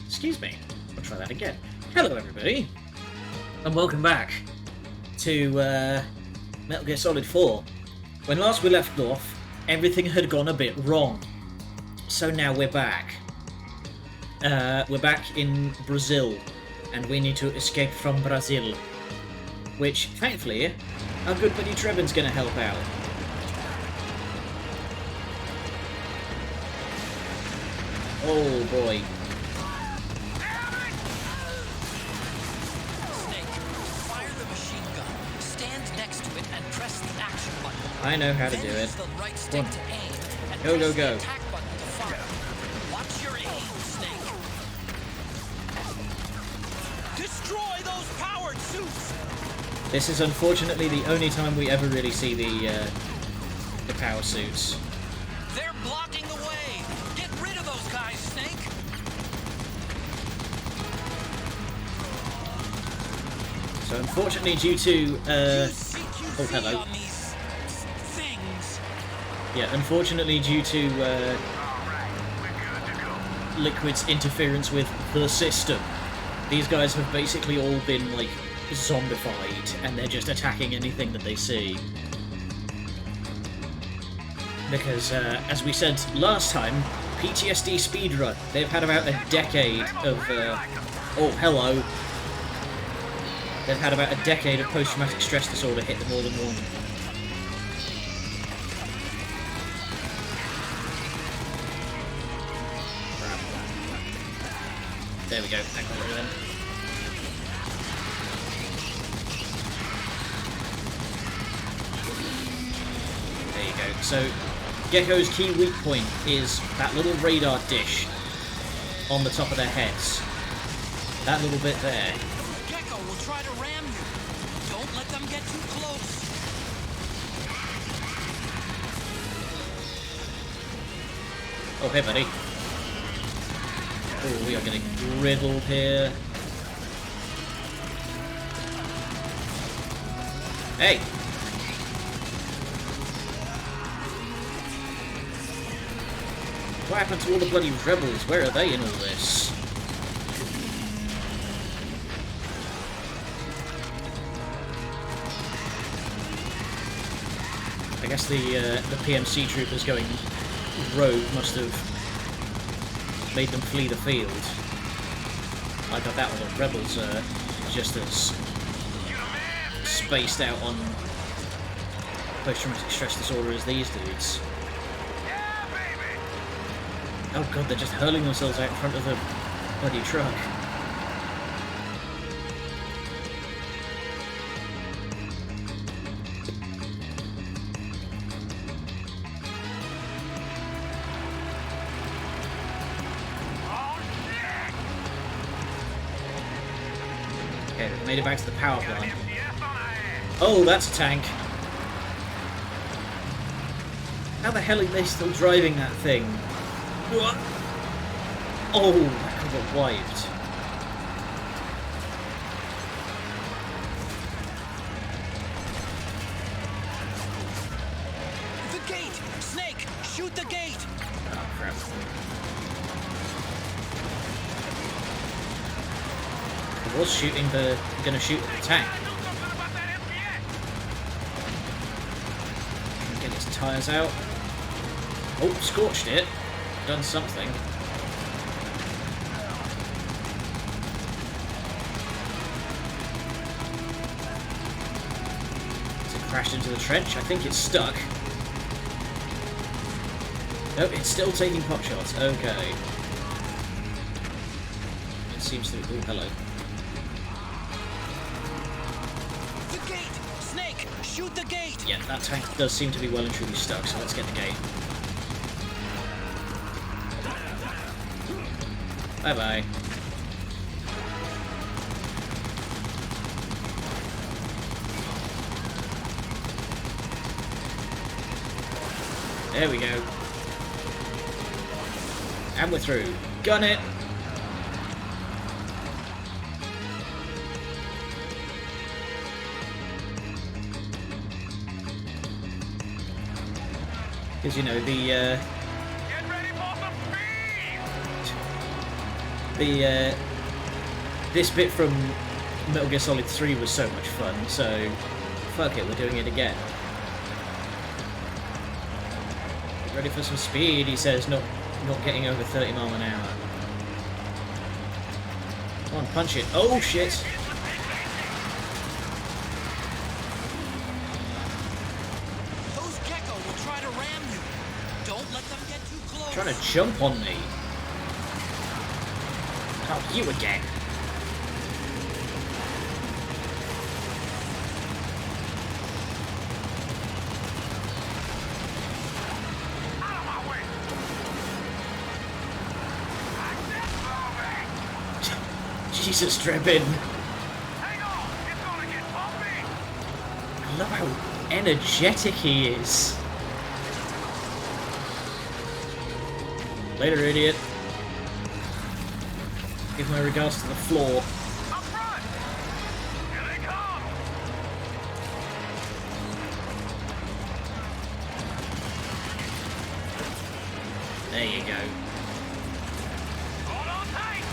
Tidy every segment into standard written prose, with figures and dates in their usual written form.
Excuse me. I'll try that again. Hello, everybody, and welcome back to Metal Gear Solid 4. When last we left off, everything had gone a bit wrong. So now we're back. We're back in Brazil, and we need to escape from Brazil. Which, thankfully, our good buddy Trevin's going to help out. Oh boy. Snake, fire the machine gun. Stand next to it and press the action button. I know how to do it. The right stick to aim, and Go, press go, go. the attack button to fire. Watch your aim, Snake. Destroy those powered suits! This is unfortunately the only time we ever really see the power suits. They're blocking the way! Get rid of those guys, Snake! So unfortunately due to oh hello. On these things. Yeah, unfortunately due to Liquid's interference with the system, these guys have basically all been like zombified, and they're just attacking anything that they see. Because, as we said last time, PTSD speedrun. They've had about a decade of, oh, hello. They've had about a decade of post-traumatic stress disorder hit them all in one. There we go, that got rid of them. There you go. So, Gecko's key weak point is that little radar dish on the top of their heads. That little bit there. Gecko will try to ram you. Don't let them get too close. Oh, hey, buddy. Oh, we are getting riddled here. Hey! What happened to all the bloody rebels? Where are they in all this? I guess the PMC troopers going rogue must have made them flee the field. I got that one. The rebels are just as spaced out on post-traumatic stress disorder as these dudes. Oh god, they're just hurling themselves out in front of the bloody truck. Okay, we've made it back to the power plant. Oh, that's a tank. How the hell are they still driving that thing? What? Oh, that could get wiped. The gate! Snake, shoot the gate! Oh, crap. I was shooting the... gonna shoot the tank. Get its tyres out. Oh, scorched it. Done something. Has it crashed into the trench? I think it's stuck. Nope, it's still taking pot shots. Okay. It seems to... Oh, hello. The gate! Snake, shoot the gate! Yeah, that tank does seem to be well and truly stuck, so let's get the gate. Bye-bye. There we go. And we're through. Gun it! Because, you know, the The this bit from Metal Gear Solid 3 was so much fun, so fuck it, we're doing it again. Ready for some speed, he says, not getting over 30 miles an hour. Come on, punch it. Oh shit! Those Gecko will try to ram you. Don't let them get too close. Trying to jump on me. Oh, you again. Jesus, Drebin. Hang on, it's gonna get bumpy. I love how energetic he is. Later, idiot. Give my regards to the floor. Up front. Here they come. There you go. Hold on tight.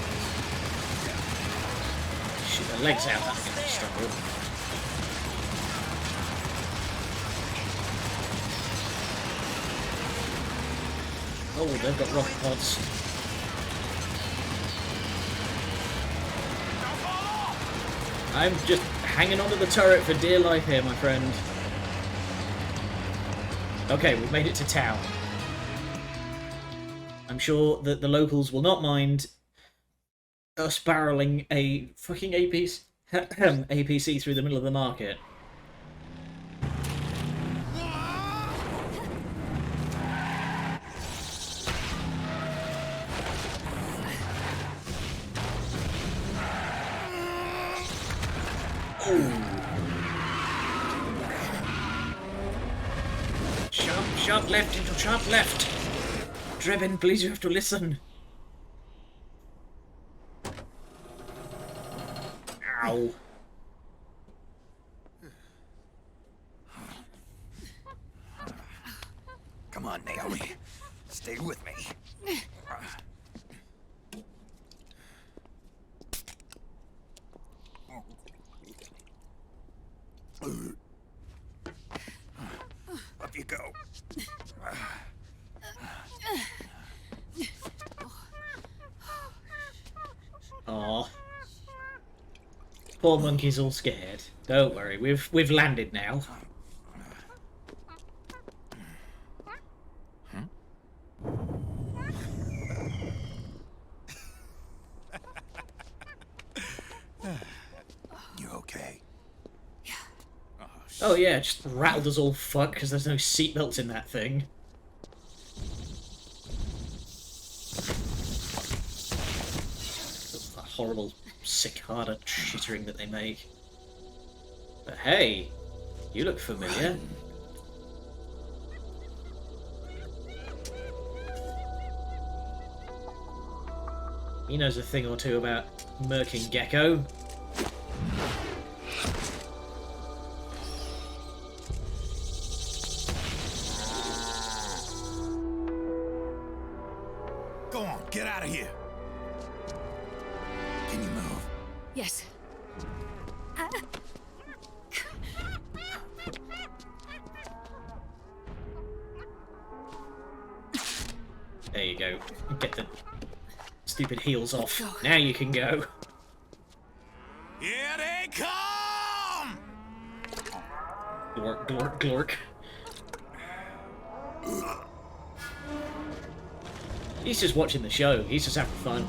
Shoot the legs out, that's gonna struggle. Oh, they've got rocket pods. Don't fall off. I'm just hanging onto the turret for dear life here, my friend. Okay, we've made it to town. I'm sure that the locals will not mind us barreling a fucking APC through the middle of the market. Sharp left into sharp left. Drebin, please, you have to listen. Ow. Come on, Naomi. Stay with me. Up you go. Aw. Poor monkey's all scared. Don't worry, we've landed now. You okay? Oh yeah, just rattled us all fuck because there's no seatbelts in that thing. That horrible cicada chittering that they make. But hey, you look familiar. He knows a thing or two about murking Gecko. Go on, get out of here. Can you move? Yes. There you go. Get the stupid heels off. Go. Now you can go. Here they come! Glork, glork, glork. He's just watching the show. He's just having fun.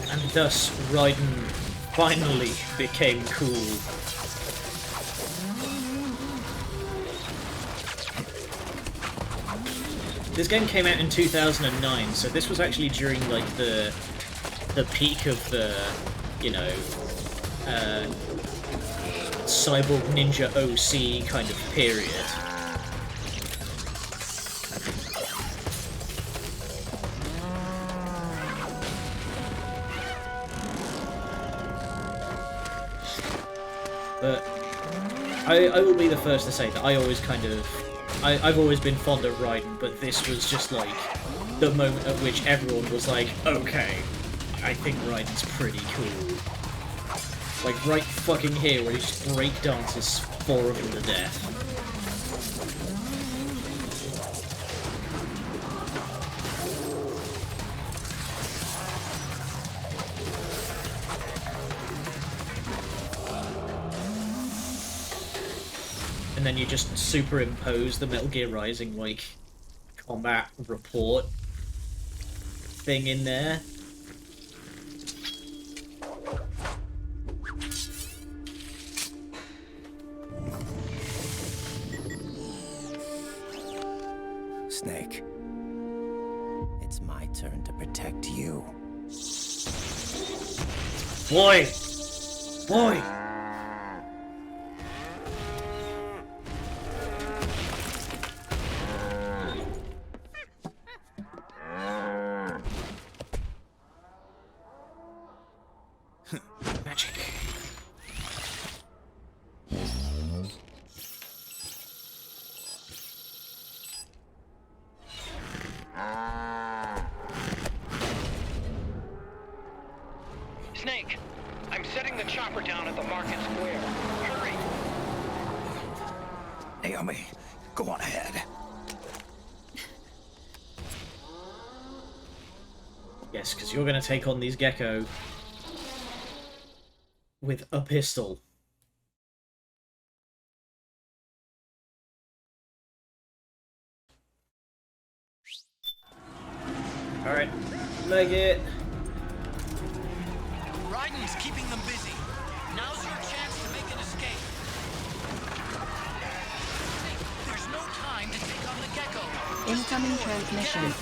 And thus, Raiden finally became cool. This game came out in 2009, so this was actually during like the the peak of the, you know, Cyborg Ninja OC kind of period. But I will be the first to say that I always kind of... I've always been fond of Raiden, but this was just like the moment at which everyone was like, okay, I think Raiden's pretty cool. Like right fucking here where he just break dances 4 of them to death. And then you just superimpose the Metal Gear Rising, like, combat report thing in there. Snake, it's my turn to protect you. Boy! Boy! Magic. Snake, I'm setting the chopper down at the market square. Hurry! Naomi, go on ahead. Yes, because you're going to take on these Gecko with a pistol. Alright, leg it. Raiden's keeping them busy. Now's your chance to make an escape. There's no time to take on the Gecko. Incoming transmission.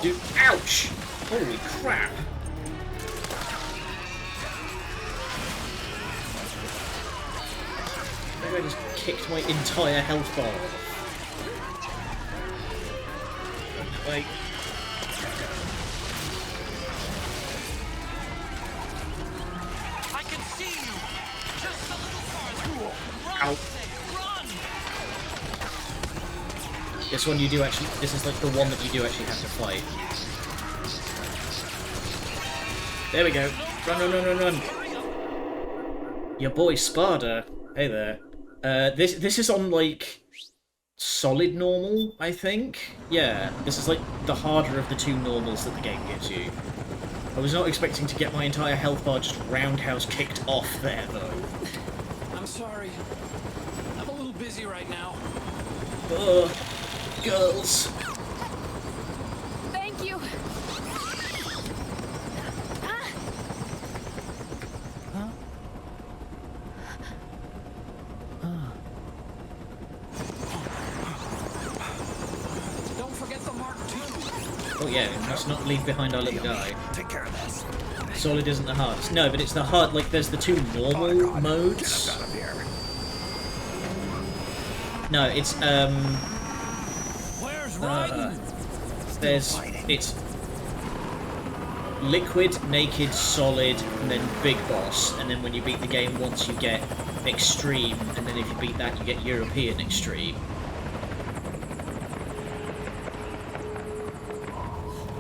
Dude, ouch! Holy crap! Maybe I just kicked my entire health bar off. Wait. I can see you. Just a little farther. Run, Ow. Snake, run. This one you do actually... This is like the one that you do actually have to fight. There we go. Run, run, run, run, run. Your boy Sparda. Hey there. This is on, like, solid normal, I think? Yeah, this is, like, the harder of the 2 normals that the game gives you. I was not expecting to get my entire health bar just roundhouse kicked off there, though. I'm sorry. I'm a little busy right now. Ugh. Girls. Thank you. Don't forget the Mark II. Oh yeah, we must not leave behind our little guy. Take care of this. Solid isn't the hardest. No, but it's the hard, like, there's the 2 normal Get us modes. out of here. No, it's, Where's Raiden? there's, it's liquid, naked, solid, and then big boss, and then when you beat the game once you get extreme, and then if you beat that you get European extreme.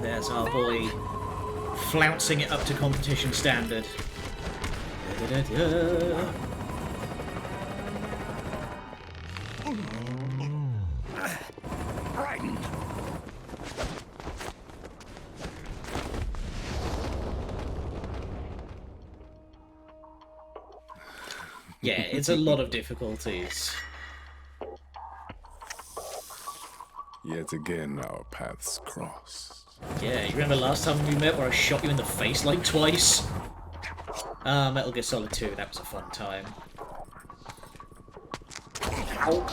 There's our boy flouncing it up to competition standard. Da-da-da-da. Raiden! Yeah, it's a lot of difficulties. Yet again, our paths cross. Yeah, you remember last time we met where I shot you in the face like twice? Metal Gear Solid 2, that was a fun time. Ow.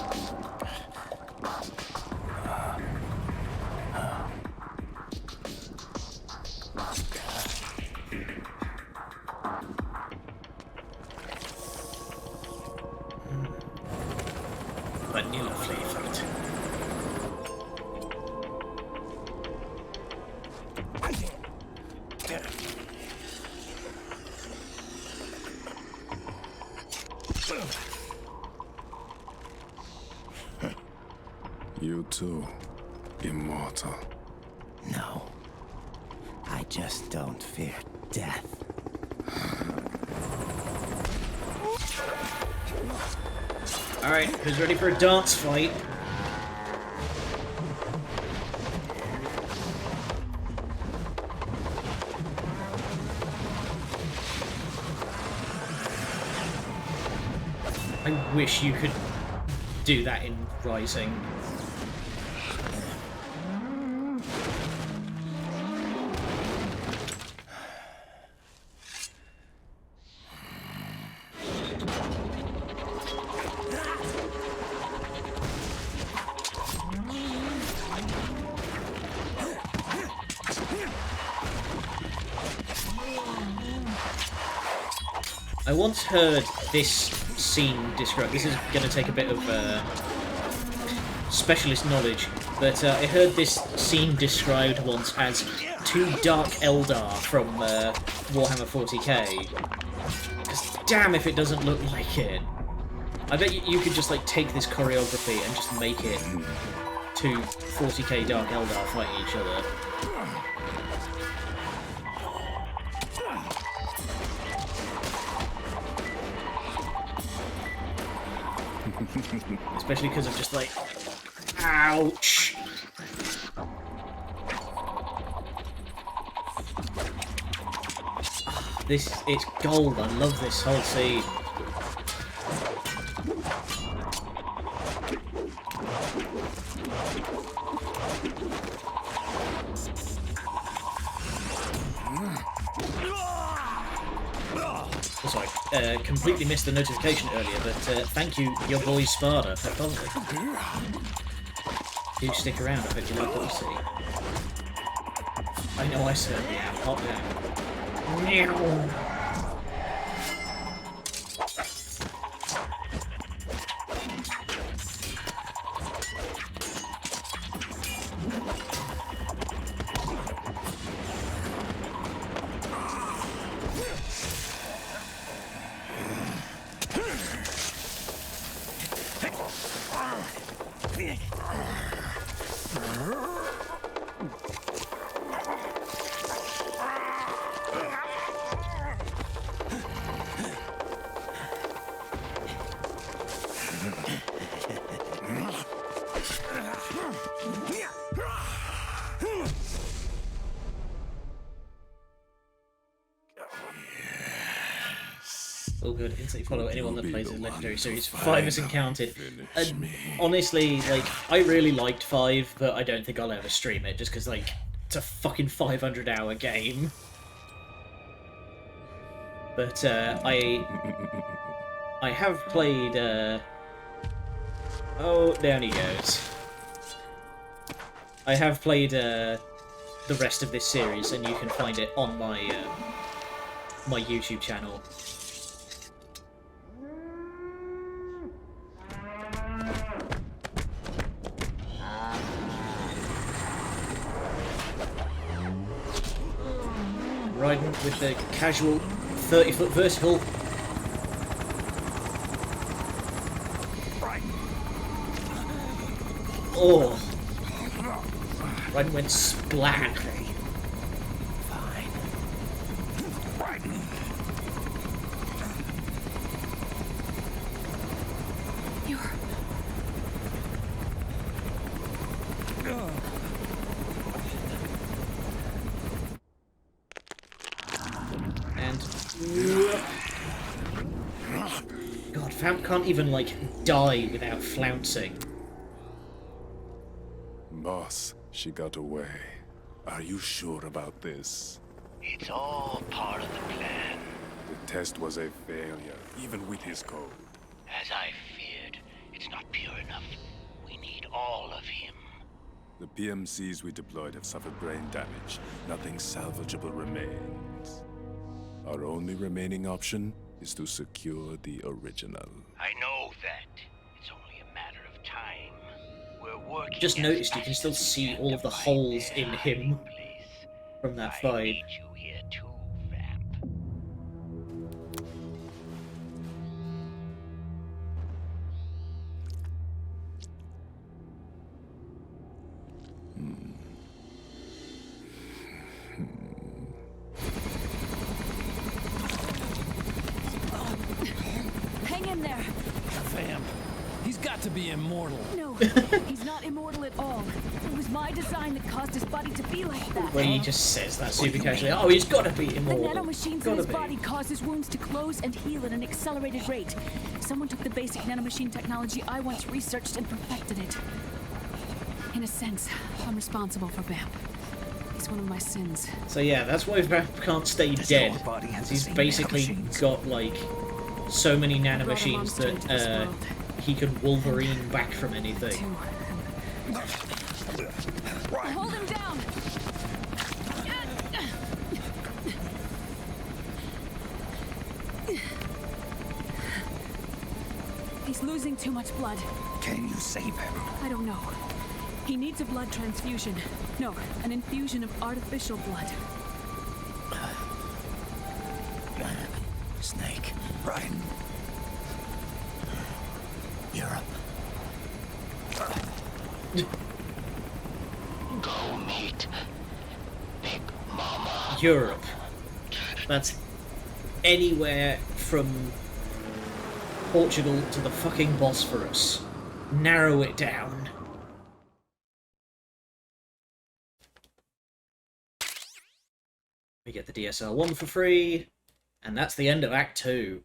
you too, immortal. No. I just don't fear death. Alright, who's ready for a dance fight? I wish you could do that in Rising. I once heard this scene described. This is going to take a bit of specialist knowledge, but I heard this scene described once as two Dark Eldar from Warhammer 40k. Because damn if it doesn't look like it. I bet you could just like take this choreography and just make it two 40k Dark Eldar fighting each other. Especially because I'm just like, ouch! It's gold. I love this whole scene. Also, I completely missed the notification earlier, but thank you, your boy Sparta, for following. Do stick around, I hope you like what you see. I know I certainly am. Hot damn. All good. Instantly follow anyone that plays the Legendary series. 5 isn't counted. And honestly, like, I really liked 5, but I don't think I'll ever stream it, just because, like, it's a fucking 500-hour game. But, I have played, oh, down he goes. I have played, the rest of this series, and you can find it on my, my YouTube channel. Riding with the casual 30-foot vertical. Oh! Riding went splat. Fine. You're... God, Famp can't even, like, die without flouncing. Boss, she got away. Are you sure about this? It's all part of the plan. The test was a failure, even with his code. As I feared, it's not pure enough. We need all of him. The PMCs we deployed have suffered brain damage. Nothing salvageable remains. Our only remaining option is to secure the original. I know that. It's only a matter of time. We're working. Just as noticed you fast can still as we see can all to of the find holes their in him hiding place. from that I fight. need you here too, Vamp. to be immortal. No, he's not immortal at all. It was my design that caused his body to be like that. Well, he just says that super casually. Oh, he's got to be The immortal. nanomachines in Gotta his be. body cause his wounds to close and heal at an accelerated rate. Someone took the basic nanomachine technology I once researched and perfected it. In a sense, I'm responsible for Vamp. It's one of my sins. So yeah, that's why Vamp can't stay dead. our body has the He's same basically nanomachines. got like so many Brought a nanomachines monster into this that world. he can Wolverine back from anything. Hold him down! He's losing too much blood. Can you save him? I don't know. He needs a blood transfusion. No, an infusion of artificial blood. Snake. Ryan. Europe. Go meet Big Mama. Europe. That's anywhere from Portugal to the fucking Bosphorus. Narrow it down. We get the DSL-1 for free, and that's the end of Act 2.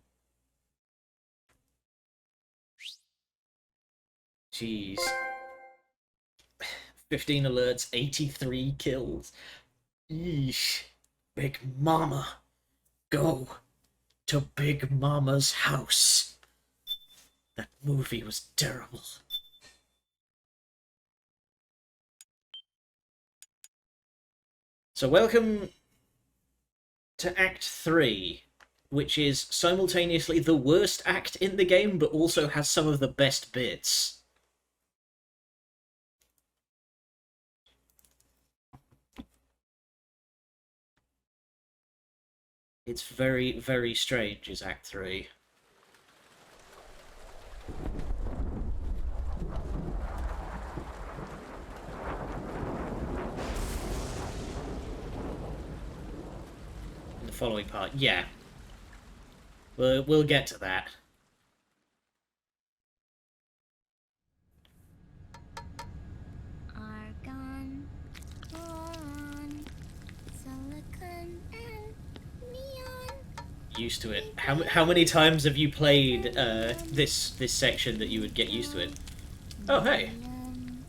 Jeez. 15 alerts, 83 kills. Yeesh. Big Mama. Go to Big Mama's house. That movie was terrible. So welcome to Act 3, which is simultaneously the worst act in the game, but also has some of the best bits. It's very, very strange, is Act 3. In the following part, yeah. We'll get to that. Argon, boron, silicon, and neon. Used to it. How many times have you played this section that you would get used to it? Oh hey, Helium,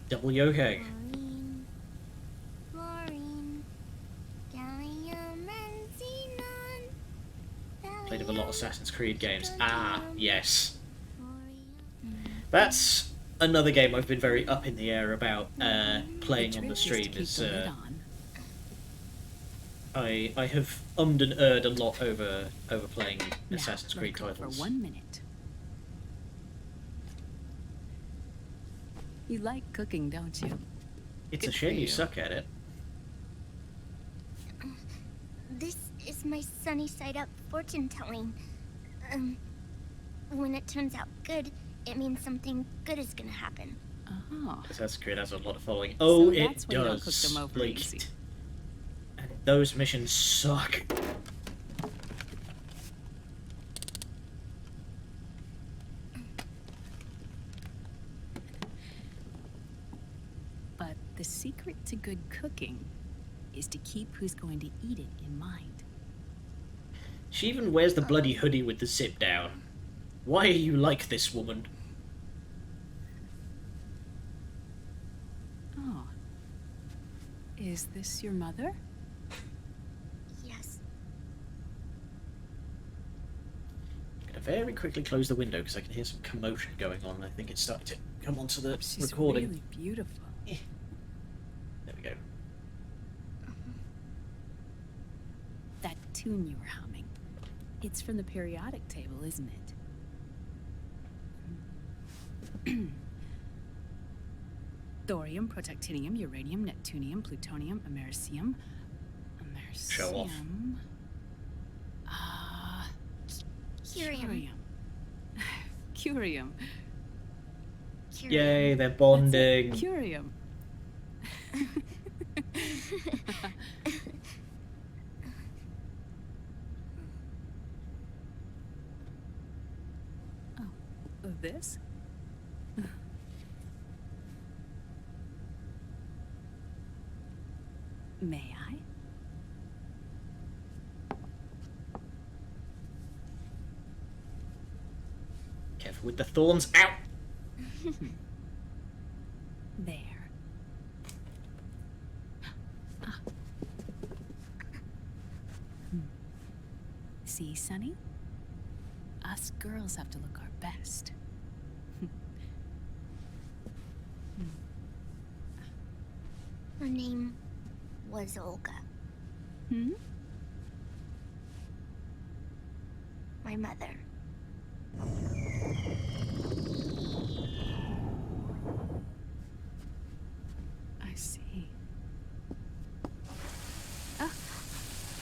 double yoke. chlorine, fluorine, gallium, and xenon. Played of a lot of Assassin's Creed games. Ah, yes. Thorium. That's another game I've been very up in the air about playing on the trick is to stream. keep Is the lid on. I have ummed and erred a lot over playing Now, Assassin's let Creed go titles. For 1 minute. You like cooking, don't you? It's a Good for shame you you. suck at it. This is my sunny side up fortune telling. When it turns out good, it means something good is gonna happen. Oh. Assassin's Creed has a lot of following. Oh, it that's why you don't cook does. them over Like, easy. and those missions suck. But the secret to good cooking is to keep who's going to eat it in mind. She even wears the bloody hoodie with the zip down. Why are you like this, woman? Oh. Is this your mother? Yes. I'm gonna very quickly close the window because I can hear some commotion going on. I think it's starting to come onto the She's recording. really beautiful. There we go. That tune you were humming. It's from the periodic table, isn't it? Thorium, protactinium, uranium, neptunium, plutonium, americium. Show off. Curium. Curium. Curium. Yay, they're That's it, bonding. Curium. Oh, this? May I? Careful with the thorns. Ow! There. Ah. See, Sonny? Us girls have to look our best. Her name was Olga. Hmm? My mother. I see.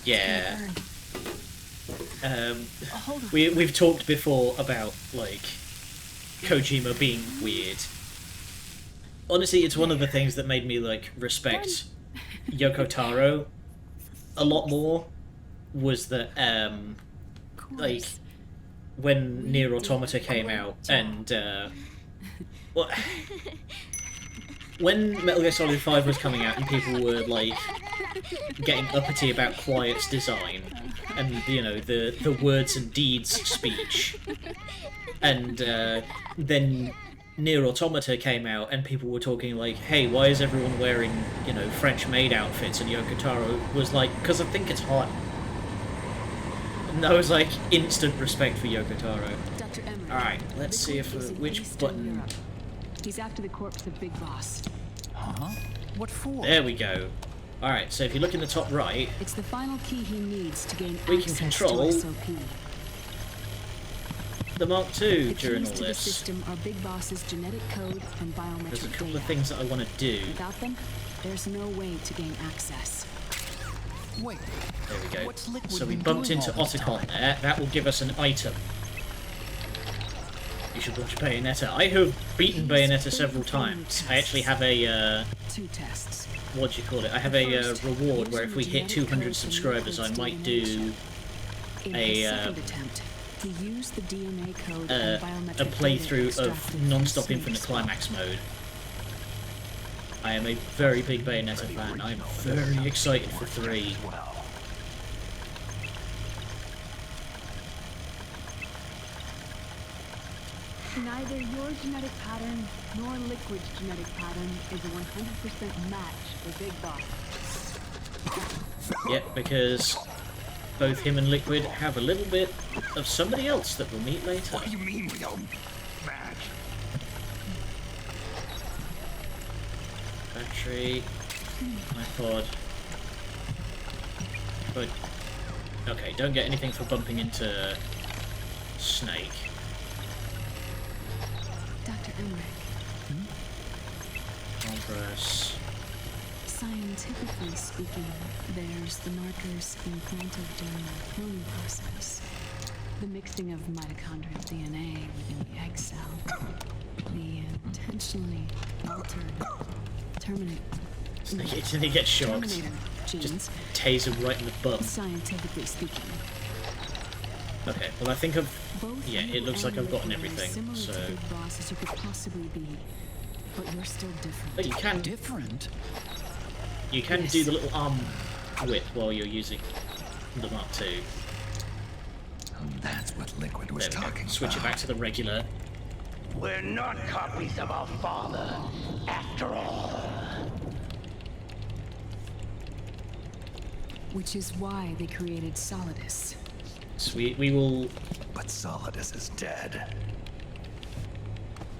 Yeah. Hold on. We've talked before about, like, Kojima being weird. Honestly, it's one of the things that made me, like, respect Yoko Taro a lot more, was that, like, when Nier Automata came out, and, well, when Metal Gear Solid 5 was coming out and people were, like, getting uppity about Quiet's design, and, you know, the words and deeds speech, and, then Nier Automata came out and people were talking like, hey, why is everyone wearing, you know, French maid outfits? And Yoko Taro was like, because I think it's hot. And that was like instant respect for Yoko Taro. Dr. Emery. Alright, let's see if which button. He's after the corpse of Big Boss. Huh? What for? There we go. Alright, so if you look in the top right, It's the final key he needs to gain we can access control to SOP. the Mark II The during keys all to the this. system are Big Boss's genetic code and biometric There's a couple data. of things that I want to do. Without them, there's no way to gain access. Wait. There we go. What's Liquid So we been bumped doing into all this Otacon time? there. That will give us an item. You should watch Bayonetta. I have beaten Bayonetta several times. I actually have a, 2 tests. what do you call it? I have a reward where if we hit 200 subscribers, I might do In a, his second attempt, he used the DNA code a and biometric playthrough data of extracted non-stop from infinite Snake's climax mode. I am a very big Bayonetta fan. I'm very excited for 3. Neither your genetic pattern nor Liquid's genetic pattern is a 100% match for Big Boss. Yep, because both him and Liquid have a little bit of somebody else that we'll meet later. What do you mean we don't match? Battery, iPod. But okay, don't get anything for bumping into Snake. Dr. Emmerich, Compress. scientifically speaking, there's the markers implanted during the cloning process. The mixing of mitochondrial DNA within the egg cell. The intentionally altered Snake, he gets shocked. terminator genes. Just tase him right in the butt. Scientifically speaking, Okay, well I think I've... both Yeah, you it looks like and I've gotten Liquid are everything, similar so... to Big Boss as you could possibly be, but you're still different. But you can Different? do the little arm whip while you're using the Mark II. That's what Liquid was There we go. talking Switch it about. back to the regular. We're not copies of our father, after all. Which is why they created Solidus. So we will... But Solidus is dead.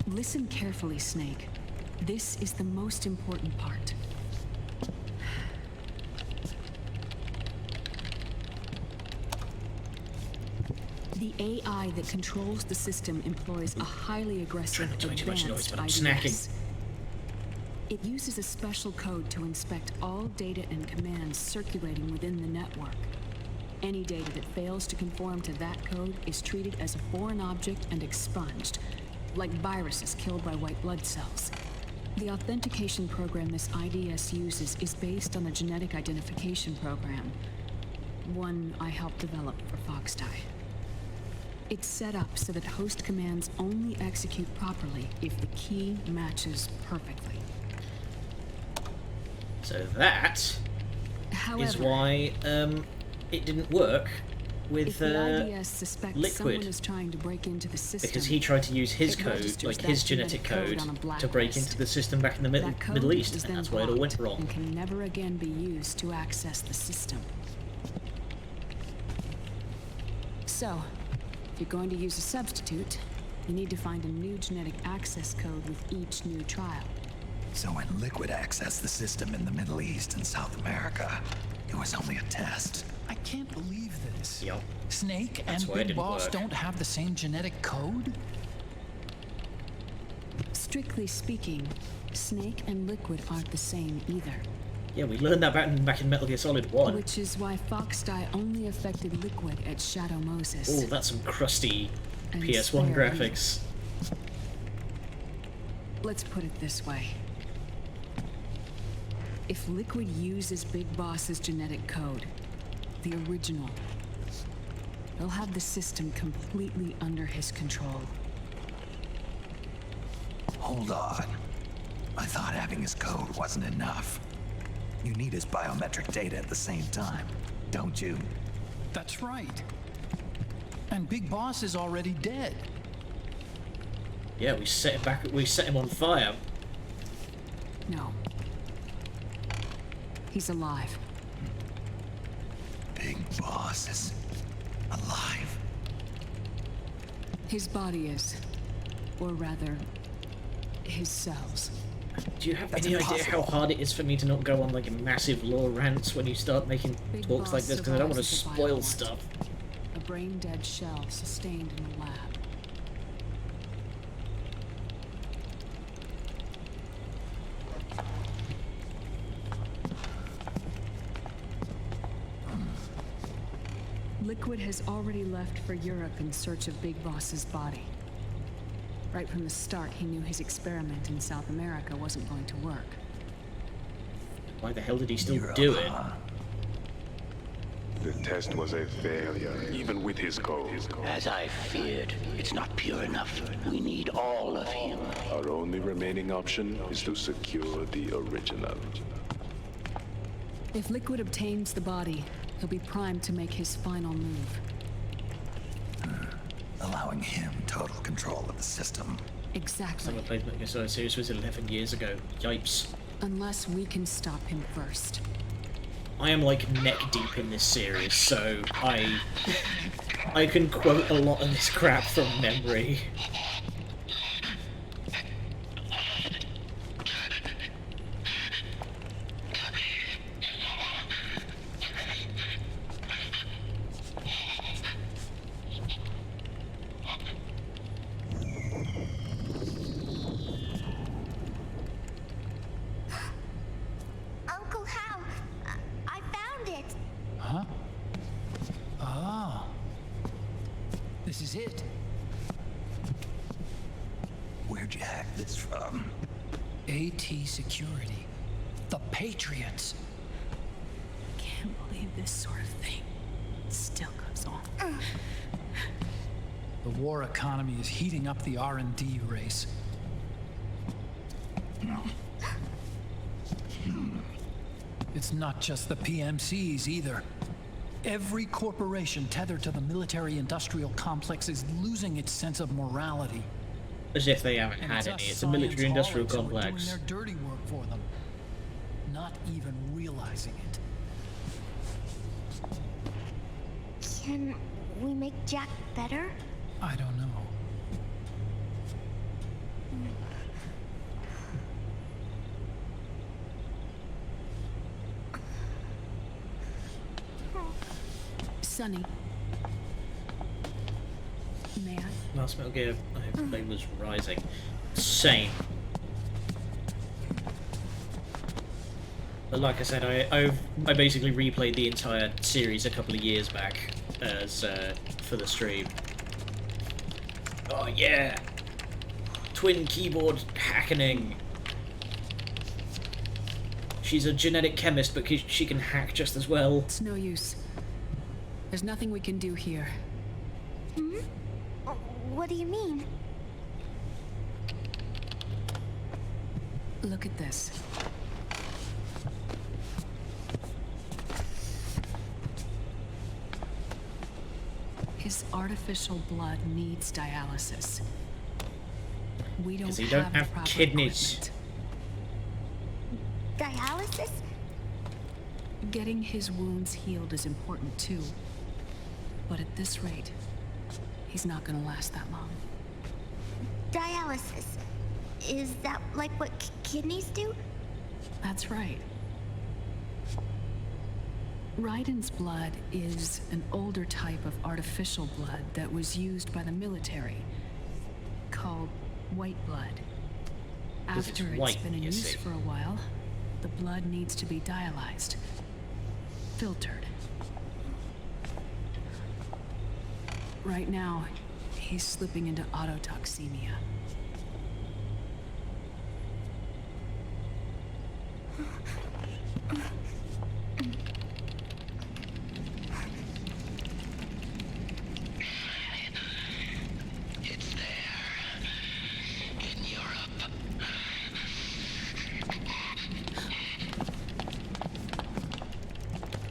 Listen carefully, Snake. This is the most important part. The AI that controls the system employs a highly aggressive Trying not to make too much noise, advanced but I'm IDS. snacking. It uses a special code to inspect all data and commands circulating within the network. Any data that fails to conform to that code is treated as a foreign object and expunged, like viruses killed by white blood cells. The authentication program this IDS uses is based on a genetic identification program, one I helped develop for Foxdie. It's set up so that host commands only execute properly if the key matches perfectly. So that However, why it didn't work with if the IDS suspects someone Liquid. is trying to break into the system, Because he tried to use his it code, registers like that his genetic code, on a to break blacklist. into the system back in the That code Middle East, is and then that's why it all went blocked wrong. and can never again be used to access the system. So, if you're going to use a substitute, you need to find a new genetic access code with each new trial. So when Liquid accessed the system in the Middle East and South America, it was only a test. I can't believe this. Yup. Snake That's and why it Big didn't Boss work. don't have the same genetic code? Strictly speaking, Snake and Liquid aren't the same either. Yeah, we learned that back in Metal Gear Solid 1. Which is why Foxdie only affected Liquid at Shadow Moses. Oh, that's some crusty And PS1 spare me. graphics. Let's put it this way. If Liquid uses Big Boss's genetic code, the original, he'll have the system completely under his control. Hold on. I thought having his code wasn't enough. You need his biometric data at the same time, don't you? That's right. And Big Boss is already dead. Yeah, we set him on fire. No. He's alive. Big Boss is alive. His body is. Or rather, his cells. Do you have That's any idea how impossible. hard it is for me to not go on like massive lore rants when you start making Big talks like Boss this? Because I don't want to survives as a spoil biomort. stuff. A brain-dead shell sustained in a lab. Liquid has already left for Europe in search of Big Boss's body. Right from the start, he knew his experiment in South America wasn't going to work. Why the hell did he still Europe, do it? huh? The test was a failure, even with his code. As I feared, it's not pure enough. We need all of him. Our only remaining option is to secure the original. If Liquid obtains the body, he'll be primed to make his final move. Allowing him total control of the system. Exactly. Someone played Metal Gear Solid series was 11 years ago. Yipes. Unless we can stop him first. I am like neck deep in this series, so I can quote a lot of this crap from memory. Uncle Hal, I found it. Huh? Ah. This is it. Where'd you hack this from? AT Security. The Patriots. Can't believe this sort of thing still goes on. The war economy is heating up the R&D race. It's not just the PMCs either. Every corporation tethered to the military-industrial complex is losing its sense of morality. As if they haven't And had us any. It's a military-industrial science-holics who are doing complex. their dirty work for them, not even realizing it. Can we make Jack better? I don't know. Sonny. May I? Last Metal Gear I played was Rising. Same. But like I said, I basically replayed the entire series a couple of years back as for the stream. Oh yeah! Twin keyboard hackening. She's a genetic chemist, but she can hack just as well. It's no use. There's nothing we can do here. Oh, what do you mean? Look at this. His artificial blood needs dialysis. We don't 'Cause he have don't the have proper kidneys. equipment. Dialysis? Getting his wounds healed is important too. But at this rate, he's not gonna last that long. Dialysis. Is that like what kidneys do? That's right. Raiden's blood is an older type of artificial blood that was used by the military, called white blood. 'Cause it's After it's white, been in you use see. for a while, the blood needs to be dialyzed, filtered. Right now, he's slipping into autotoxemia. It's there. In Europe.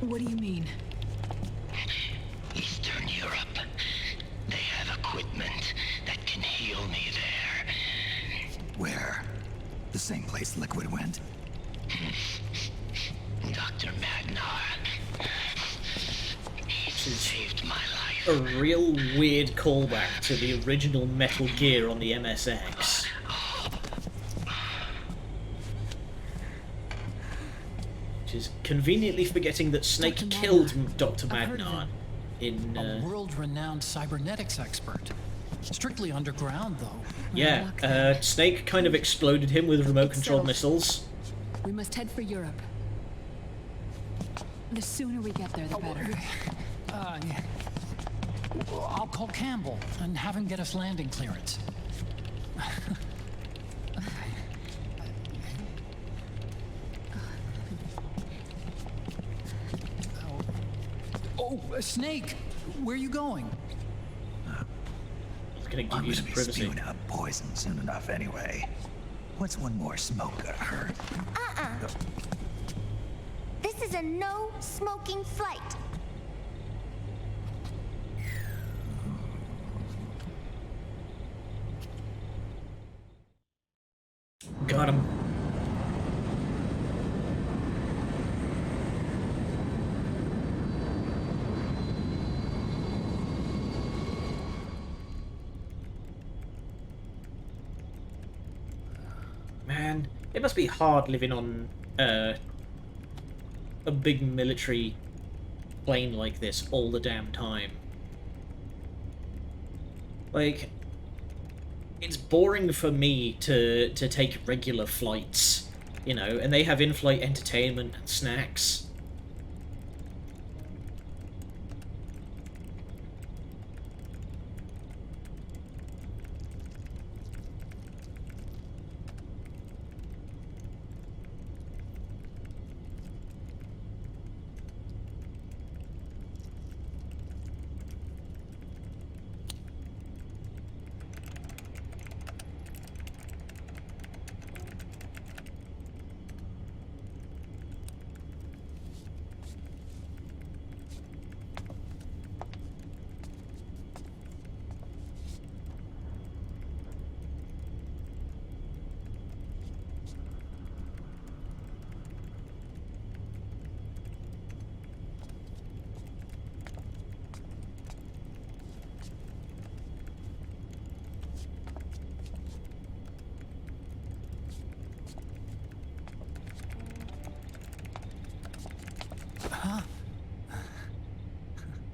What do you mean? Eastern Europe. They have equipment that can heal me there. Where? The same place Liquid went? Dr. Magnar. He saved my life. A real weird callback to the original Metal Gear on the MSX. Which is conveniently forgetting that Snake Dr. killed Dr. I've heard of Magnar in... A world-renowned cybernetics expert. Strictly underground, though. yeah, luck then. Snake kind of exploded him with remote-controlled So- missiles. We must head for Europe. The sooner we get there, the better. Yeah. I'll call Campbell and have him get us landing clearance. Snake, where are you going? It's gonna give I'm you gonna some be privacy. spewing out poison soon enough anyway. What's one more smoke gonna hurt? This is a no smoking flight. Got him. Man, it must be hard living on a big military plane like this all the damn time. Like, it's boring for me to take regular flights, you know, and they have in-flight entertainment and snacks.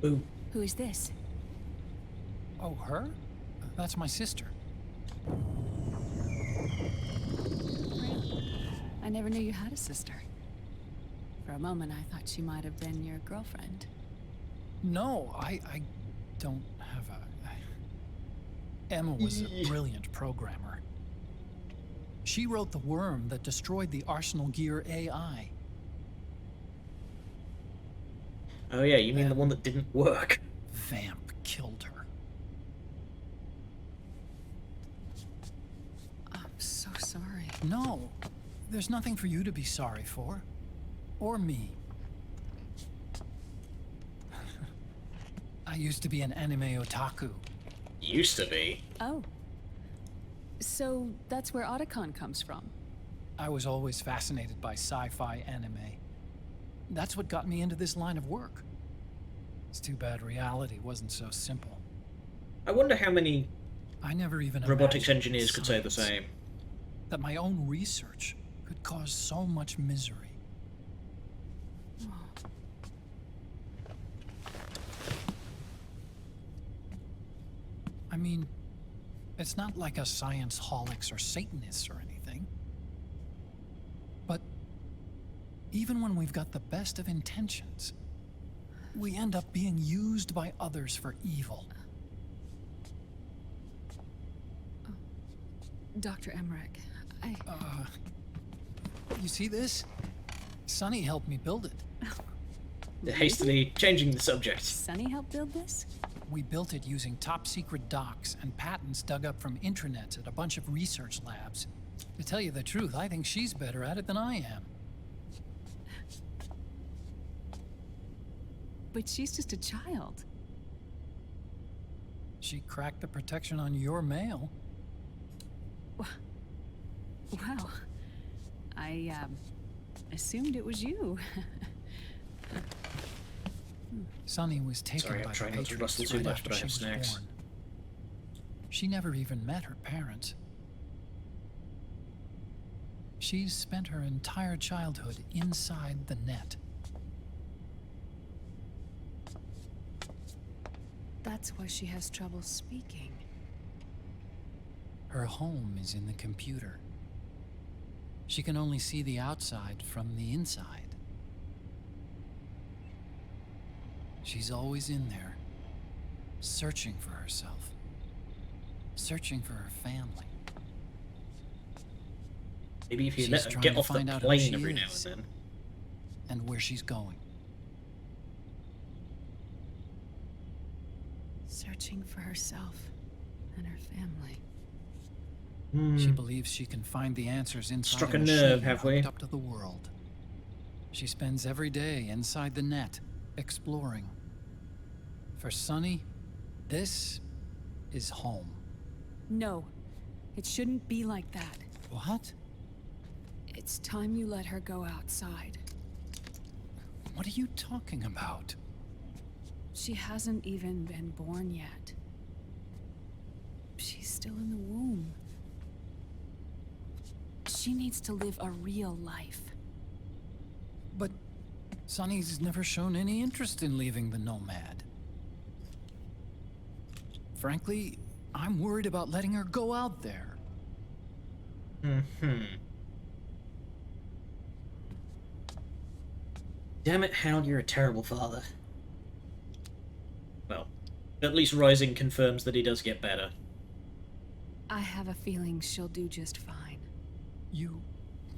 Ooh. Who is this? Oh, her? That's my sister. I never knew you had a sister. For a moment, I thought she might have been your girlfriend. No, I don't have a... Emma was a brilliant programmer. She wrote the worm that destroyed the Arsenal Gear AI. Oh yeah, you mean the one that didn't work? Vamp killed her. I'm so sorry. No, there's nothing for you to be sorry for. Or me. I used to be an anime otaku. Used to be. Oh. So that's where Otacon comes from. I was always fascinated by sci-fi anime. That's what got me into this line of work. It's too bad reality wasn't so simple. I wonder how many I never even robotics imagined engineers could say the science, same. that my own research could cause so much misery. I mean, it's not like us science holics or Satanists or anything. But even when we've got the best of intentions, we end up being used by others for evil. Dr. Emmerich, You see this? Sonny helped me build it. Hastily changing the subject. Sonny helped build this? We built it using top-secret docs and patents dug up from intranets at a bunch of research labs. To tell you the truth, I think she's better at it than I am. But she's just a child. She cracked the protection on your mail. Wow. I, assumed it was you. Sonny was taken Sorry, I'm by the trying not to Patriots rustle too right much, after but I she have was snacks. born. She never even met her parents. She's spent her entire childhood inside the net. That's why she has trouble speaking. Her home is in the computer. She can only see the outside from the inside. She's always in there, searching for herself, searching for her family. Maybe if you She's let her trying get to off the find out who plane she every now is. and then. And where she's going. Searching for herself and her family. She believes she can find the answers inside Struck a a machine nerve, have we? hooked up to the world. She spends every day inside the net, exploring. For Sonny, this is home. No, it shouldn't be like that. What? It's time you let her go outside. What are you talking about? She hasn't even been born yet. She's still in the womb. She needs to live a real life. But Sonny's never shown any interest in leaving the Nomad. Frankly, I'm worried about letting her go out there. Damn it, Hal, you're a terrible father. Well, at least Rising confirms that he does get better. I have a feeling she'll do just fine. You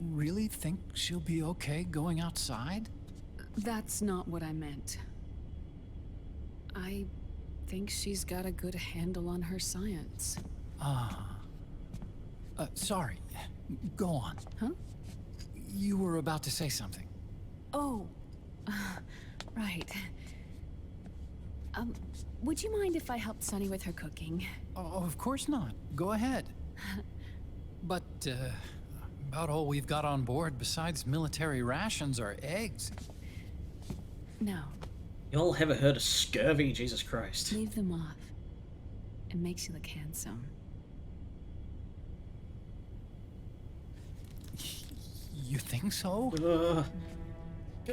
really think she'll be okay going outside? That's not what I meant. I think she's got a good handle on her science. Sorry. Go on. Huh? You were about to say something. Oh, right. Would you mind if I helped Sunny with her cooking? Oh, of course not. Go ahead. But, about all we've got on board besides military rations are eggs. No, Y'all ever heard of scurvy? Jesus Christ. leave them off. It makes you look handsome. You think so?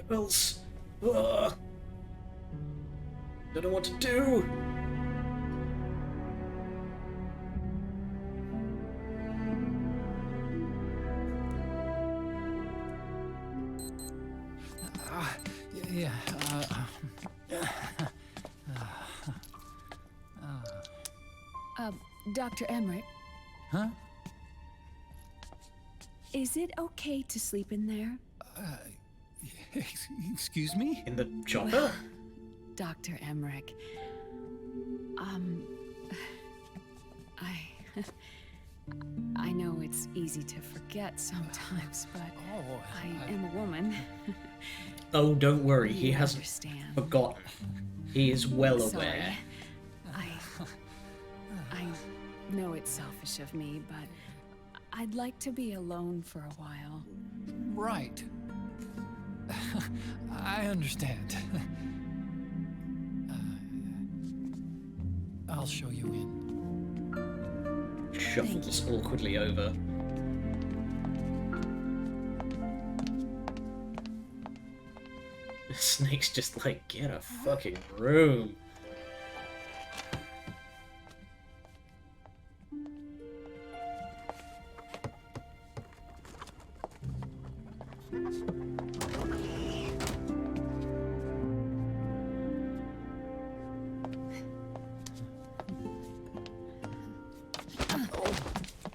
Girls. Don't know what to do. Yeah, Dr. Emmerich, huh? is it okay to sleep in there? Excuse me? In the chopper? Dr. Emmerich, I know it's easy to forget sometimes, but Oh, I am a woman. Oh, don't worry, he You hasn't understand. forgotten. He is well Sorry. aware. I know it's selfish of me, but I'd like to be alone for a while. Right. I understand. I'll show you in. Shuffles awkwardly over. Snake's just like, get a fucking room.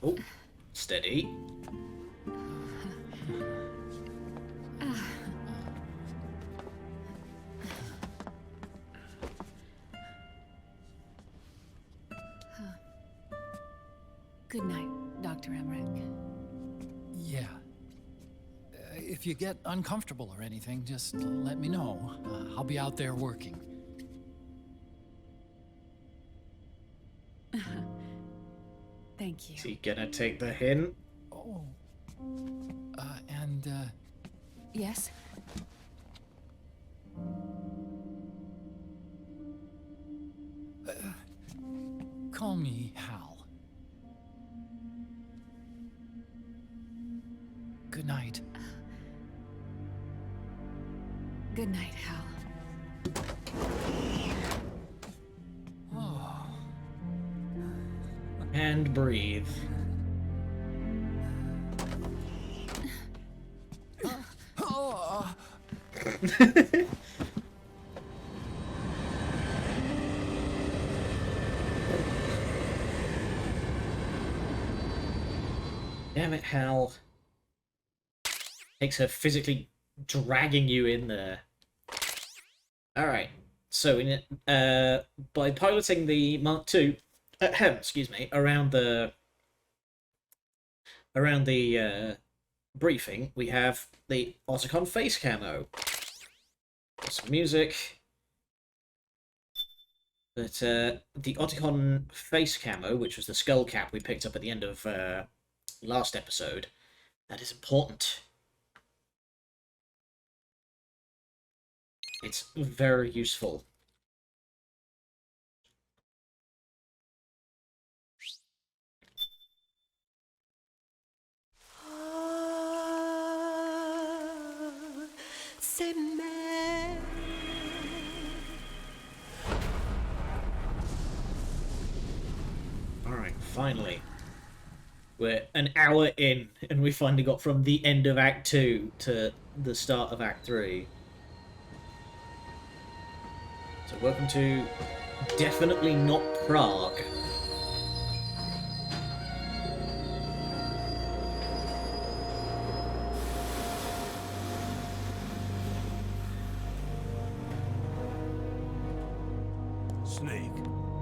Oh, steady. Good night, Dr. Emmerich. Yeah. If you get uncomfortable or anything, just let me know. I'll be out there working. Thank you. Is he gonna take the hint? Oh. Yes? Call me Hal. Good night. Good night, Hal. And breathe. Damn it, Hal. Takes her physically dragging you in there. Alright, so by piloting the Mark II, excuse me, around the briefing, we have the Otacon face camo. Some music. But the Otacon face camo, which was the skull cap we picked up at the end of last episode, that is important. It's very useful. Alright, finally. We're an hour in, and we finally got from the end of Act 2 to the start of Act 3. So welcome to definitely not Prague. Snake,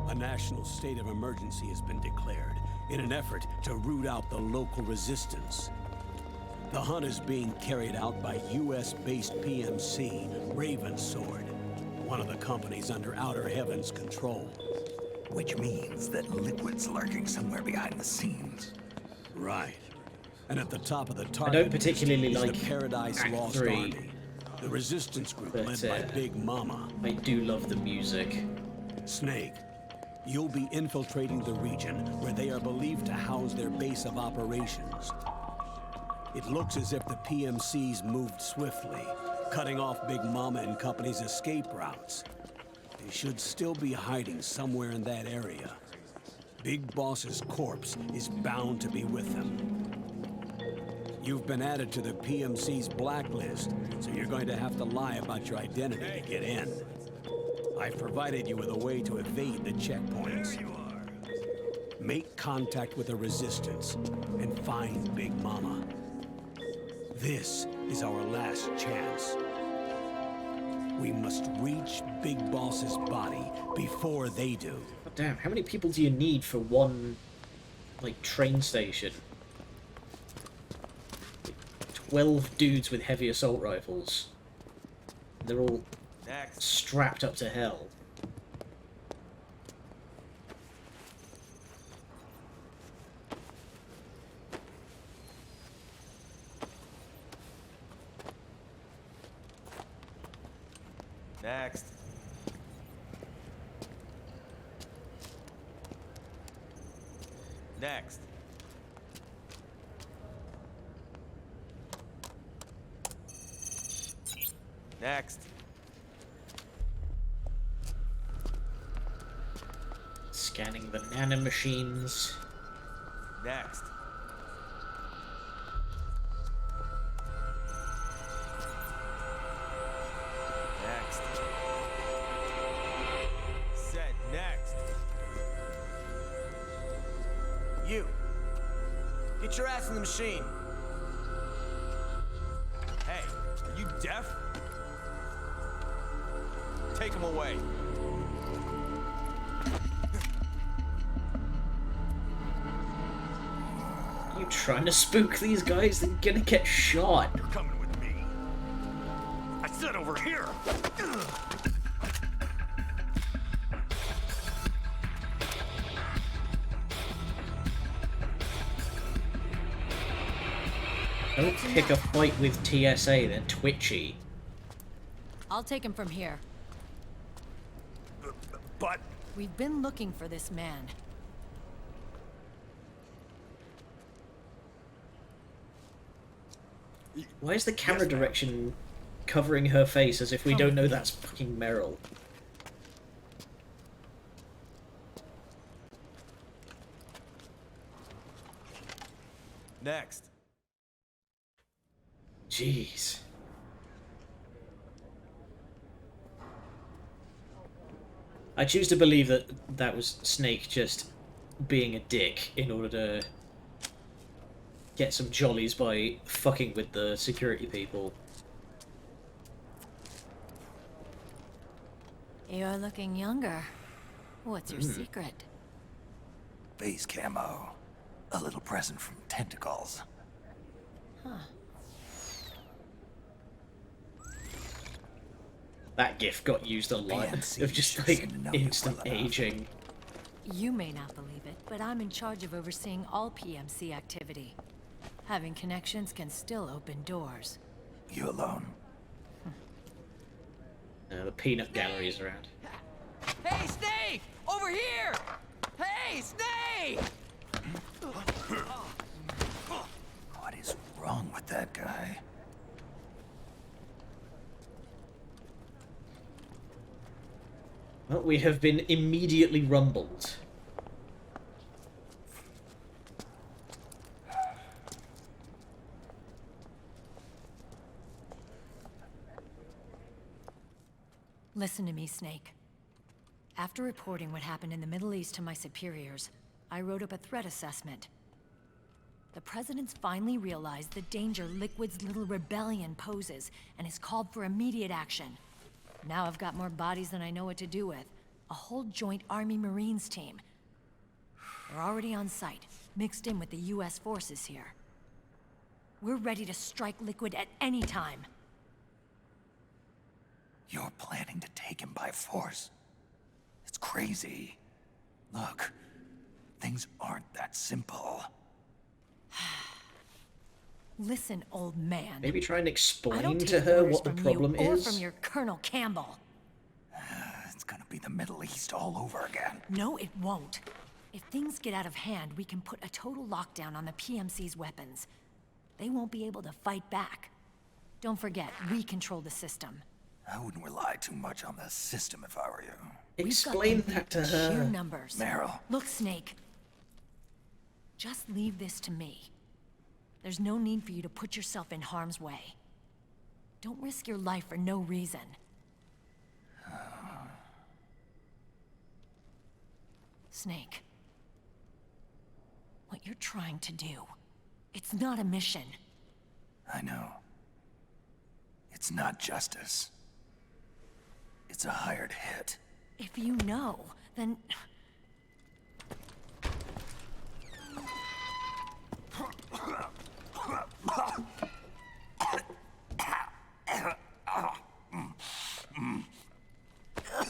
a national state of emergency has been declared in an effort to root out the local resistance. The hunt is being carried out by US-based PMC Ravensword, one of the companies under Outer Heaven's control. Which means that Liquid's lurking somewhere behind the scenes. Right. And at the top of the I target don't particularly is like the Paradise Act Lost 3, Army, the resistance group but, led by Big Mama. I do love the music. Snake, you'll be infiltrating the region where they are believed to house their base of operations. It looks as if the PMCs moved swiftly, cutting off Big Mama and company's escape routes. They should still be hiding somewhere in that area. Big Boss's corpse is bound to be with them. You've been added to the PMC's blacklist, so you're going to have to lie about your identity to get in. I've provided you with a way to evade the checkpoints. Make contact with the Resistance and find Big Mama. This is our last chance. We must reach Big Boss's body before they do. God damn, how many people do you need for one, like, train station? 12 dudes with heavy assault rifles. They're all strapped up to hell. Next. Next. Next. Scanning the nanomachines. Next. Next. Set. Next. You. Get your ass in the machine. Hey, are you deaf? Take him away. You trying to spook these guys? They're gonna get shot. You're coming with me. I said over here. Don't pick a fight with TSA, they're twitchy. I'll take him from here. But We've been looking for this man. Why is the camera direction covering her face as if we don't know that's fucking Meryl? Next. Jeez. I choose to believe that that was Snake just being a dick in order to get some jollies by fucking with the security people. You're looking younger. What's your secret? Base camo. A little present from Tentacles. Huh. That gif got used a lot PNC of just sure like seem to know you instant well enough. aging. You may not believe it, but I'm in charge of overseeing all PMC activity. Having connections can still open doors. You alone? The peanut gallery is around. Hey, Snake! Over here! Hey, Snake! What is wrong with that guy? Well, we have been immediately rumbled. Listen to me, Snake. After reporting what happened in the Middle East to my superiors, I wrote up a threat assessment. The President's finally realized the danger Liquid's little rebellion poses and has called for immediate action. Now I've got more bodies than I know what to do with. A whole joint Army-Marines team. We're already on site, mixed in with the US forces here. We're ready to strike Liquid at any time. You're planning to take him by force? It's crazy. Look, things aren't that simple. Listen, old man. Maybe try and I explain don't to take her orders what the from problem you or is. from your Colonel Campbell. It's gonna be the Middle East all over again. No, it won't. If things get out of hand, we can put a total lockdown on the PMC's weapons. They won't be able to fight back. Don't forget, we control the system. I wouldn't rely too much on the system if I were you. Explain that to Sheer her. numbers. Meryl. Look, Snake. Just leave this to me. There's no need for you to put yourself in harm's way. Don't risk your life for no reason. Snake. What you're trying to do, it's not a mission. I know. It's not justice. It's a hired hit. If you know, then...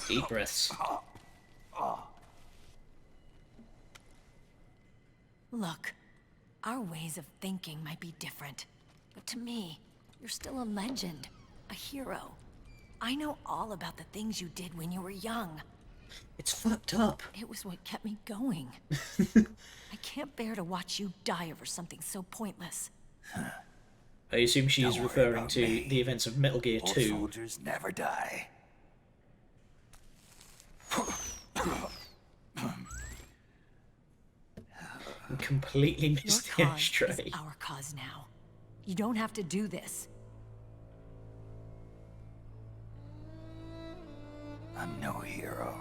Deep breaths. Look, our ways of thinking might be different, but to me, you're still a legend, a hero. I know all about the things you did when you were young. It's fucked up. It was what kept me going. I can't bear to watch you die over something so pointless. I assume she's Don't worry referring about to me. the events of Metal Gear Old 2. soldiers never die. Completely missed the Your cause ashtray. is our cause now. You don't have to do this. I'm no hero.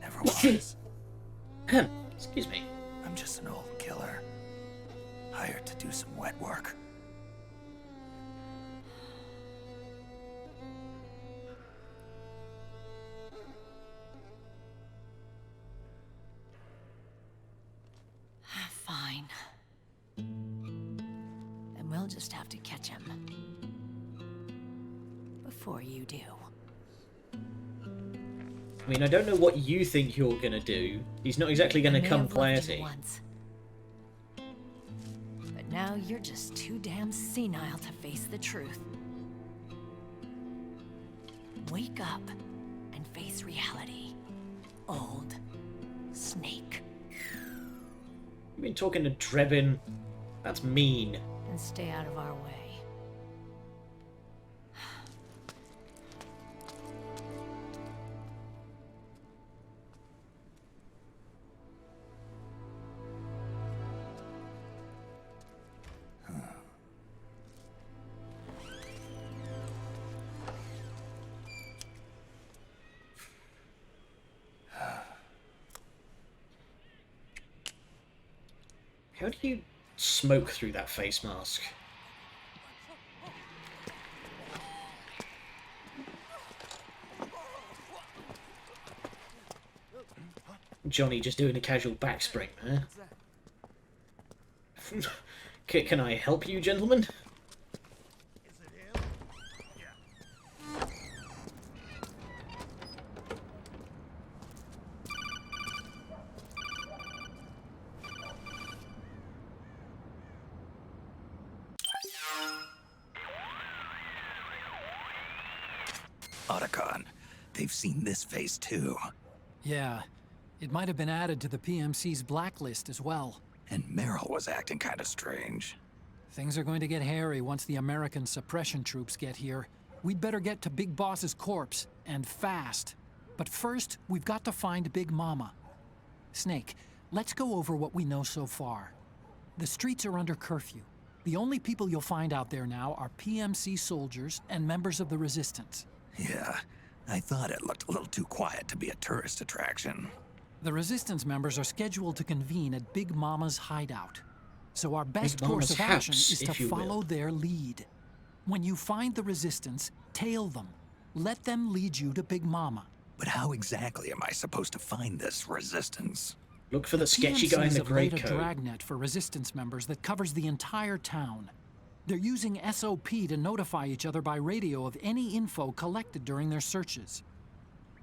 Never was. Excuse me. I'm just an old killer. Hired to do some wet work. Fine. Then we'll just have to catch him. Before you do. I mean, I don't know what you think you're gonna do. He's not exactly gonna come clarity. But now you're just too damn senile to face the truth. Wake up and face reality. Old Snake. You've been talking to Drebin. That's mean. And stay out of our way. How do you smoke through that face mask? Johnny just doing a casual backspring there. Can I help you, gentlemen? Otacon, they've seen this face too. Yeah, it might have been added to the PMC's blacklist as well. And Meryl was acting kind of strange. Things are going to get hairy once the American suppression troops get here. We'd better get to Big Boss's corpse, and fast. But first, we've got to find Big Mama. Snake, let's go over what we know so far. The streets are under curfew. The only people you'll find out there now are PMC soldiers and members of the Resistance. Yeah, I thought it looked a little too quiet to be a tourist attraction. The Resistance members are scheduled to convene at Big Mama's hideout. So our best Big course Mama's of action house, is to if you will. follow their lead. When you find the Resistance, tail them. Let them lead you to Big Mama. But how exactly am I supposed to find this Resistance? Look for the sketchy guy in the PMCs have laid a greatcoat. dragnet for Resistance members that covers the entire town. They're using SOP to notify each other by radio of any info collected during their searches.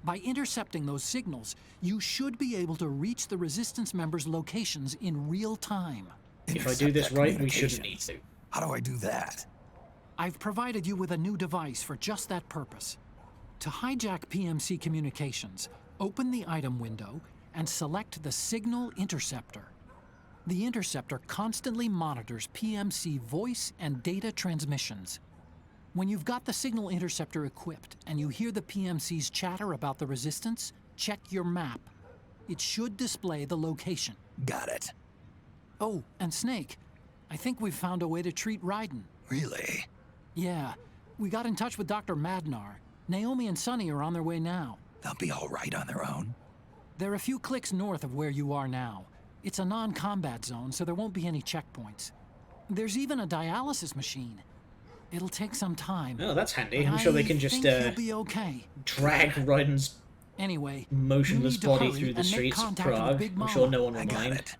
By intercepting those signals, you should be able to reach the Resistance members' locations in real time. If I do this right, we shouldn't need to. How do I do that? I've provided you with a new device for just that purpose. To hijack PMC communications, open the item window and select the Signal Interceptor. The interceptor constantly monitors PMC voice and data transmissions. When you've got the Signal Interceptor equipped and you hear the PMC's chatter about the Resistance, check your map. It should display the location. Got it. Oh, and Snake, I think we've found a way to treat Raiden. Really? Yeah, we got in touch with Dr. Madnar. Naomi and Sonny are on their way now. They'll be all right on their own. They're a few clicks north of where you are now. It's a non-combat zone, so there won't be any checkpoints. There's even a dialysis machine. It'll take some time. Oh, that's handy. I'm sure they can just you'll be okay. drag Raiden's Anyway, motionless you need to body hurry through the and make streets of contact with Prague. Big I'm Mama. sure no one will I got mind. it.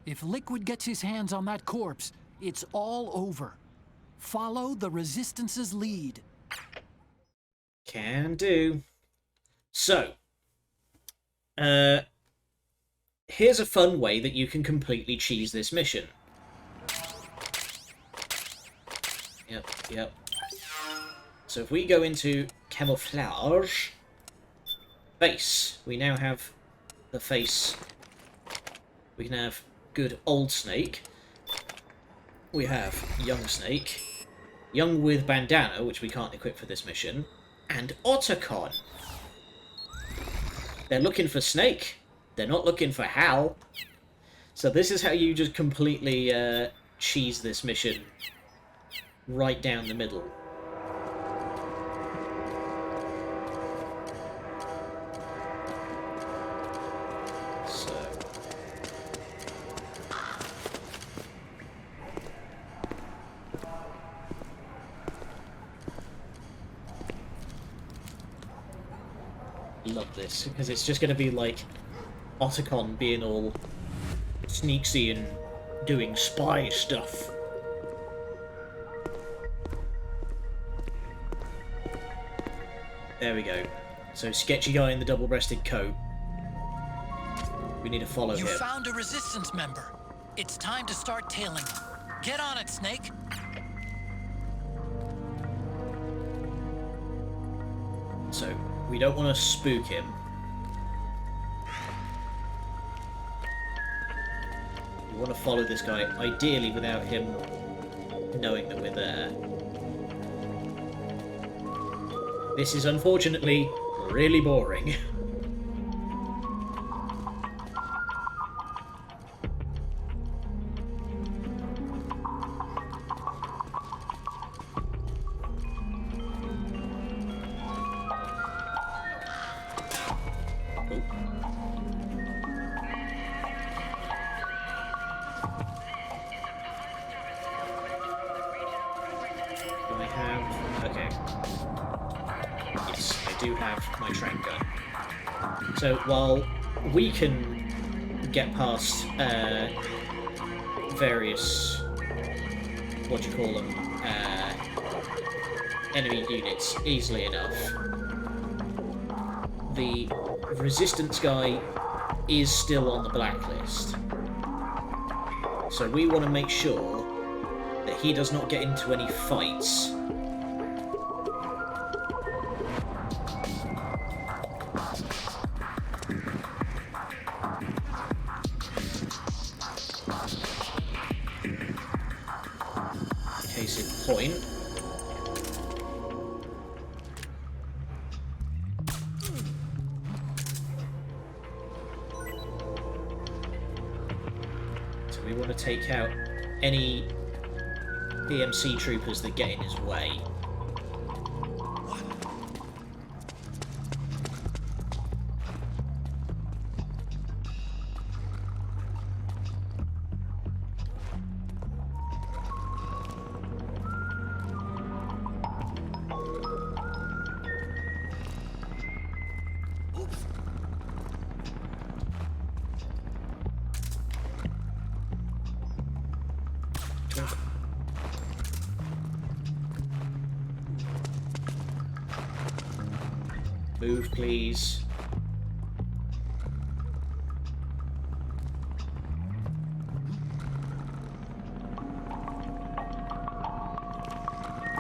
If Liquid gets his hands on that corpse, it's all over. Follow the Resistance's lead. Can do. So, here's a fun way that you can completely cheese this mission. Yep. So if we go into camouflage, face, we now have the face. We can have good old Snake. We have young Snake. Young with bandana, which we can't equip for this mission. And Otacon. They're looking for Snake. They're not looking for Hal. So this is how you just completely cheese this mission right down the middle. So... love this, because it's just going to be like Otacon being all sneaksy and doing spy stuff. There we go. So sketchy guy in the double-breasted coat. We need to follow him. You found a resistance member. It's time to start tailing them. Get on it, Snake. So we don't want to spook him. We want to follow this guy, ideally without him knowing that we're there. This is unfortunately really boring. So while we can get past various, what do you call them, enemy units easily enough, the resistance guy is still on the blacklist. So we want to make sure that he does not get into any fights. Point. So we want to take out any PMC troopers that get in his way. Move, please.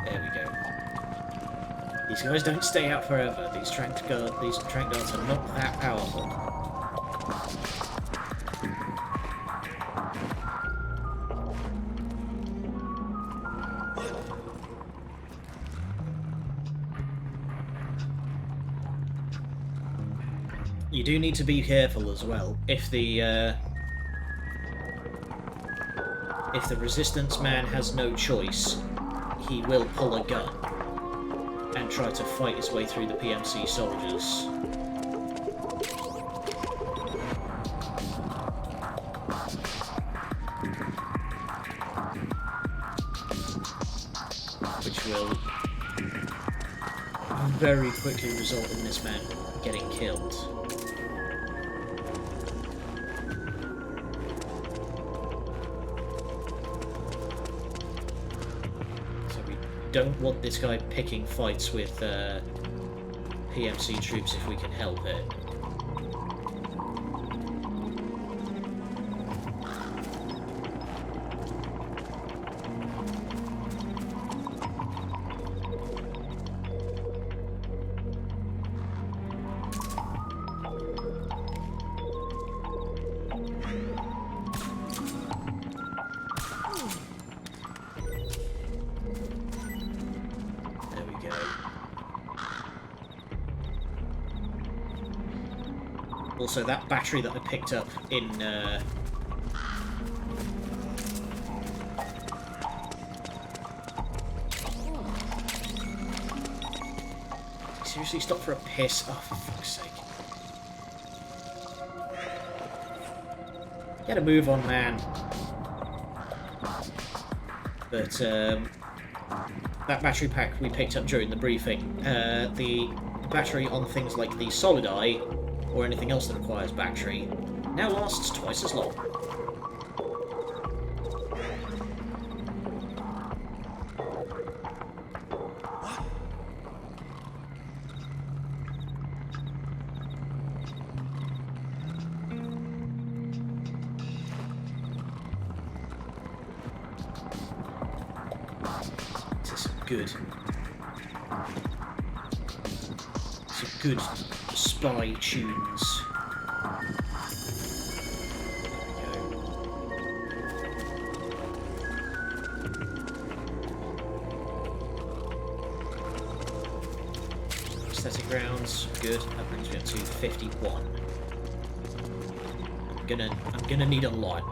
There we go. These guys don't stay out forever. These trank guards are not that powerful. You do need to be careful as well. If the resistance man has no choice, he will pull a gun and try to fight his way through the PMC soldiers. Which will very quickly result in this man getting killed. Don't want this guy picking fights with PMC troops if we can help it. Also, that battery that I picked up in... Seriously, stop for a piss? Oh, for fuck's sake. Get a move on, man. But, that battery pack we picked up during the briefing, the battery on things like the Solid Eye, or anything else that requires battery, now lasts twice as long. Good. Some good spy tunes. Aesthetic rounds, good. That brings me up to 51. I'm gonna need a lot.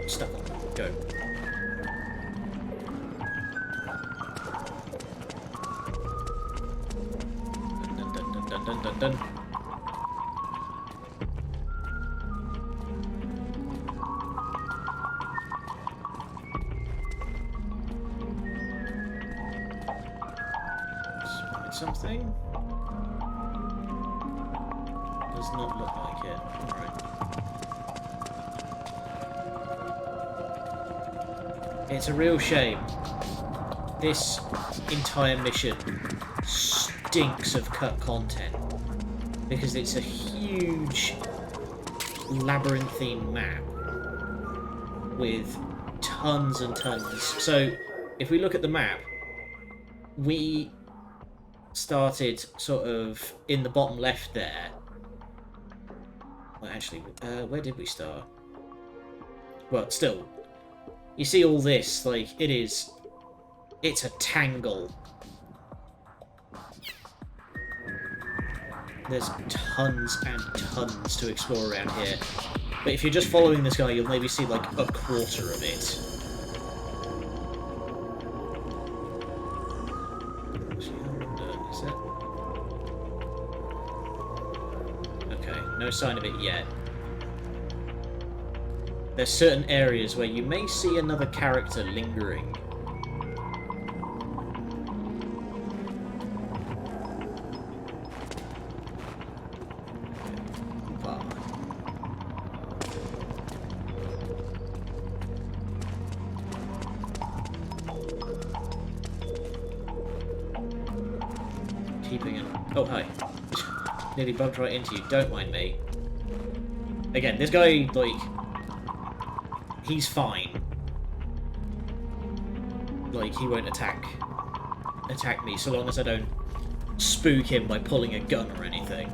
Stuck on. Go. Dun dun dun dun dun dun dun. Find something. Does not look like it. Alright. It's a real shame. This entire mission stinks of cut content because it's a huge labyrinthine map with tons and tons. So if we look at the map, we started sort of in the bottom left there. Well, actually, where did we start? Well, still. You see all this, like, it's a tangle. There's tons and tons to explore around here. But if you're just following this guy, you'll maybe see, like, a quarter of it. Is that... Okay, no sign of it yet. There's certain areas where you may see another character lingering. Keeping an... Oh, hi. Nearly bumped right into you. Don't mind me. Again, this guy, like... He's fine. Like, he won't attack me so long as I don't spook him by pulling a gun or anything.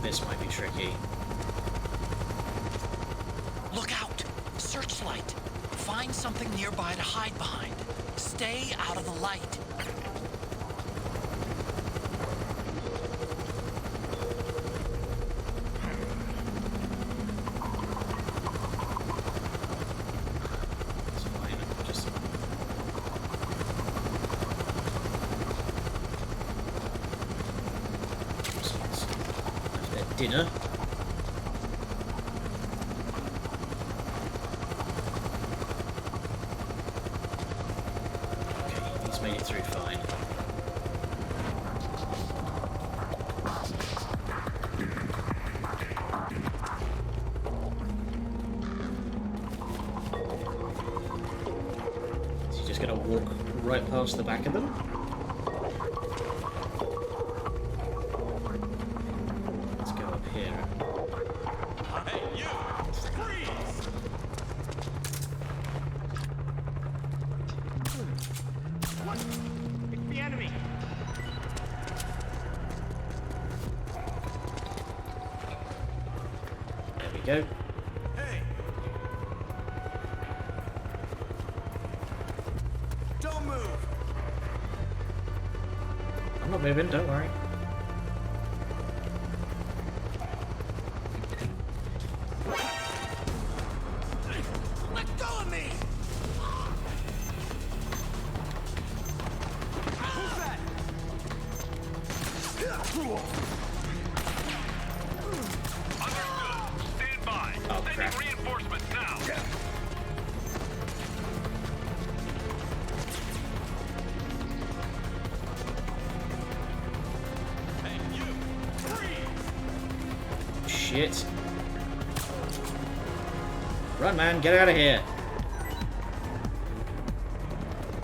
This might be tricky. Look out! Searchlight! Find something nearby to hide behind. Stay out of the light. dinner. Okay, he's made it through fine. Is he just gonna walk right past the back of them? Let's go up here. Hey, you! Freeze! What? It's the enemy! There we go. Hey! Don't move! I'm not moving, don't worry. Let go of me! Who's that? Understood. Stand by. Oh, Sending crap. reinforcements now. Hey, you! Freeze! Shit. Run, man, get out of here.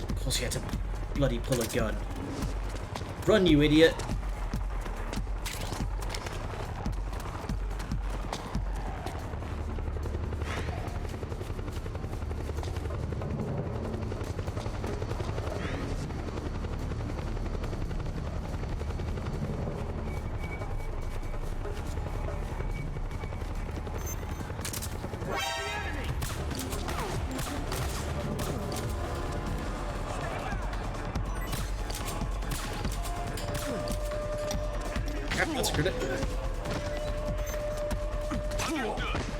Of course he had to bloody pull a gun. Run, you idiot. Crap, that's a credit.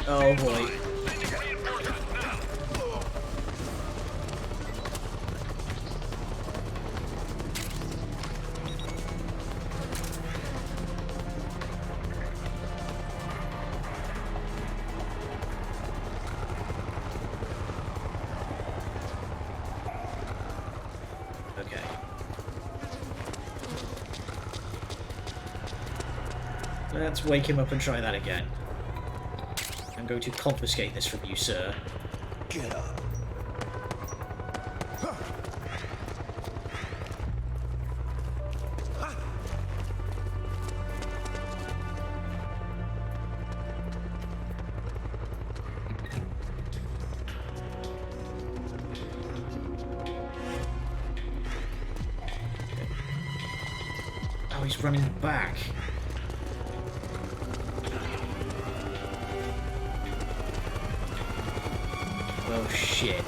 Oh boy. Okay. Let's wake him up and try that again. I'm going to confiscate this from you, sir. Get up. Oh, he's running back. Oh shit.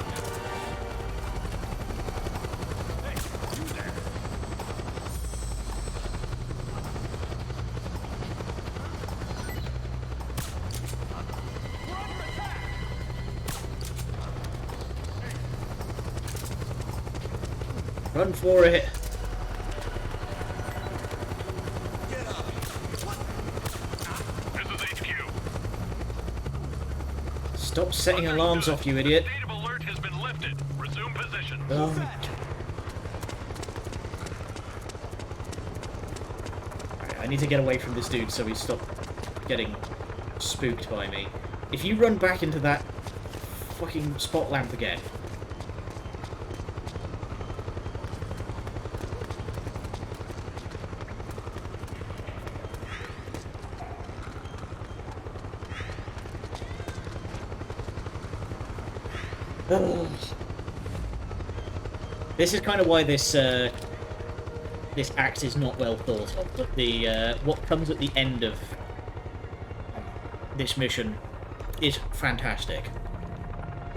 Run for it. This is HQ. Stop setting alarms off, you idiot. State of alert has been lifted. Resume position. Alright, I need to get away from this dude so he stops getting spooked by me. If you run back into that fucking spot lamp again. Ugh. This is kind of why this this act is not well thought of. But the what comes at the end of this mission is fantastic.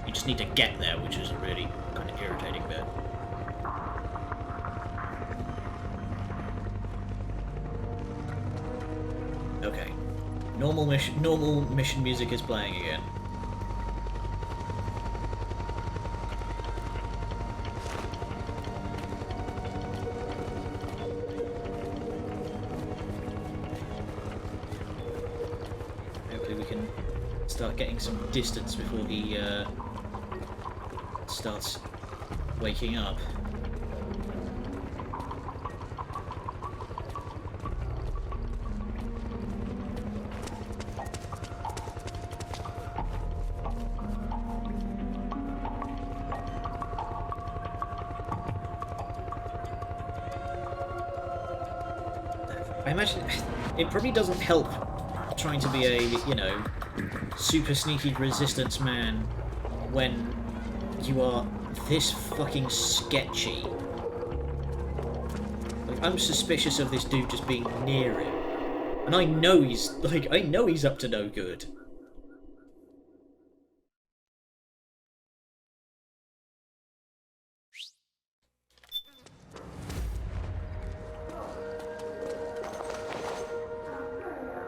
You just need to get there, which is a really kind of irritating bit. Okay, normal mission music is playing again. start getting some distance before he starts waking up. I imagine it probably doesn't help trying to be a, you know, super sneaky resistance man when you are this fucking sketchy. Like, I'm suspicious of this dude just being near him. And I know he's, like, I know he's up to no good.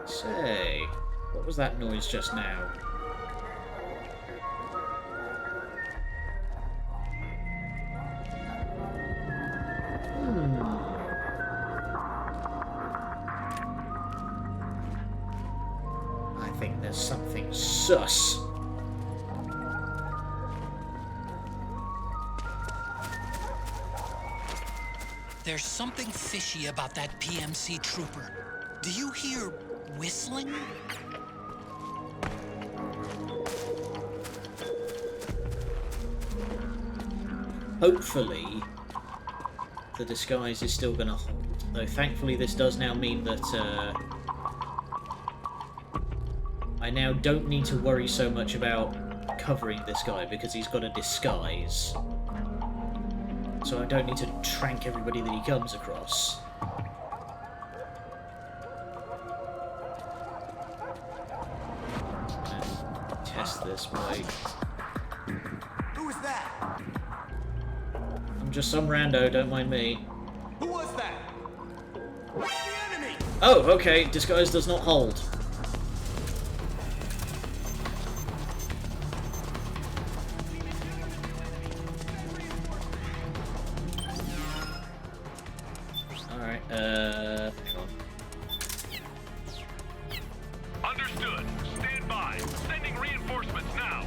Say, what was that noise just now? I think there's something sus. There's something fishy about that PMC trooper. Do you hear whistling? Hopefully, the disguise is still going to hold. Though thankfully this does now mean that I now don't need to worry so much about covering this guy because he's got a disguise. So I don't need to trank everybody that he comes across. Test this way. Who was that? I'm just some rando, don't mind me. Who was that? What's the enemy? Oh, okay, disguise does not hold. Alright, hang on. Understood. Stand by. Sending reinforcements now.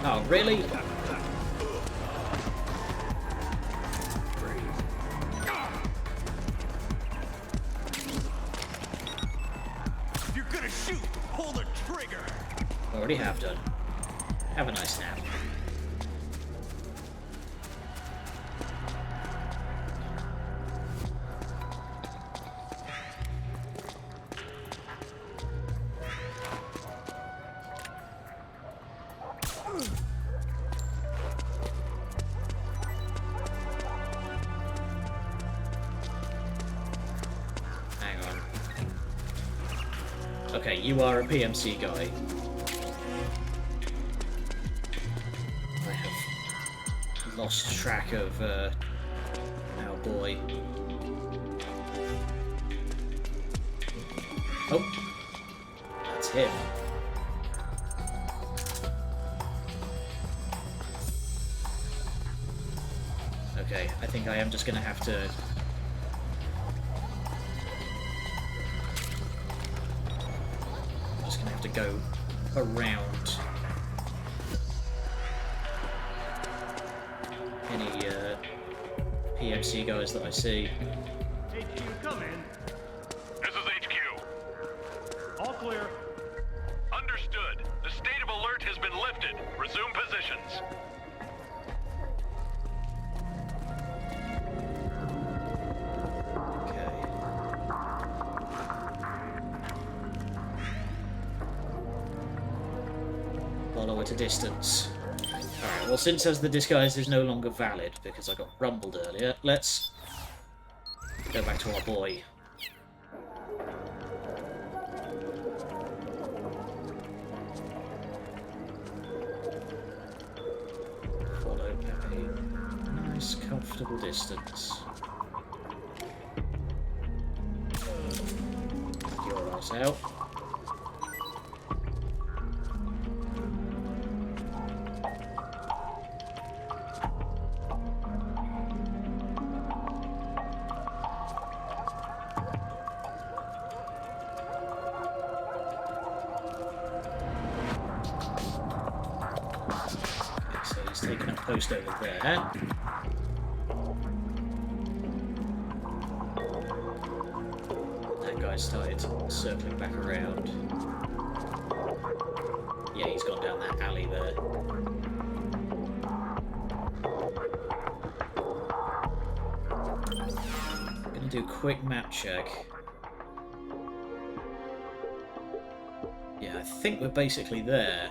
Oh, really? If you're gonna shoot, pull the trigger. Already have done. Have a nice nap. Hang on. Okay, you are a PMC guy. I have lost track of our boy. Oh, that's him. Okay, I think I am just gonna have to. I'm just gonna have to go around any PMC guys that I see. HQ, come in. This is HQ. All clear. Understood. The state of alert has been lifted. Resume positions. Okay. Follow at a distance. Alright, well, since as the disguise is no longer valid because I got rumbled earlier, let's go back to our boy. Follow at a nice, comfortable distance. Your ass out. post over there. That guy started circling back around. Yeah, he's gone down that alley there. Gonna do a quick map check. Yeah, I think we're basically there.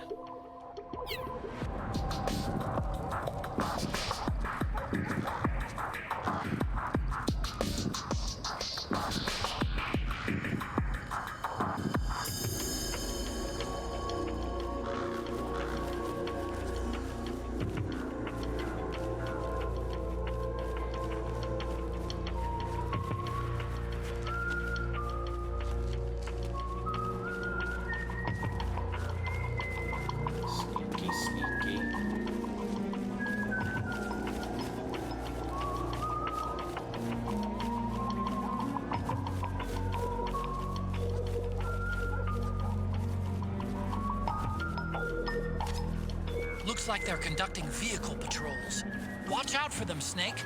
Looks like they're conducting vehicle patrols. Watch out for them, Snake.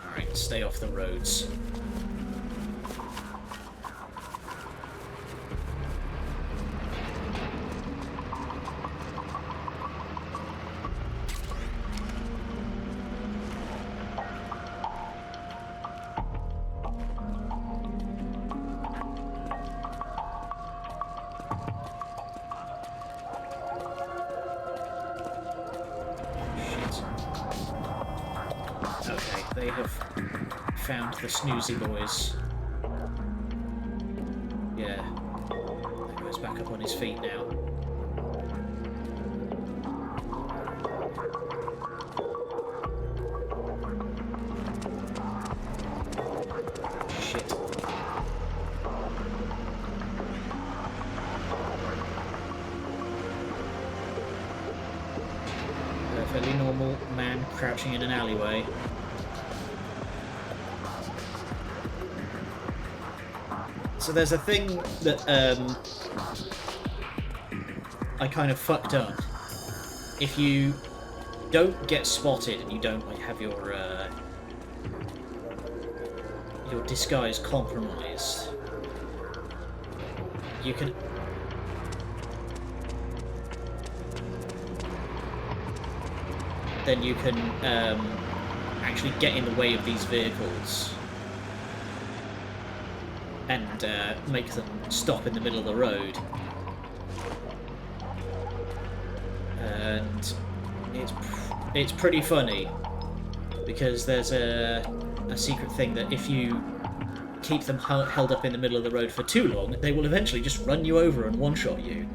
Alright, stay off the roads. Okay, they have found the snoozy boys. Yeah, that guy's back up on his feet now. Shit. Perfectly normal man crouching in an alleyway. So there's a thing that I kind of fucked up. If you don't get spotted and you don't like have your disguise compromised, you can actually get in the way of these vehicles and make them stop in the middle of the road. And it's pretty funny because there's a secret thing that if you keep them held up in the middle of the road for too long, they will eventually just run you over and one-shot you.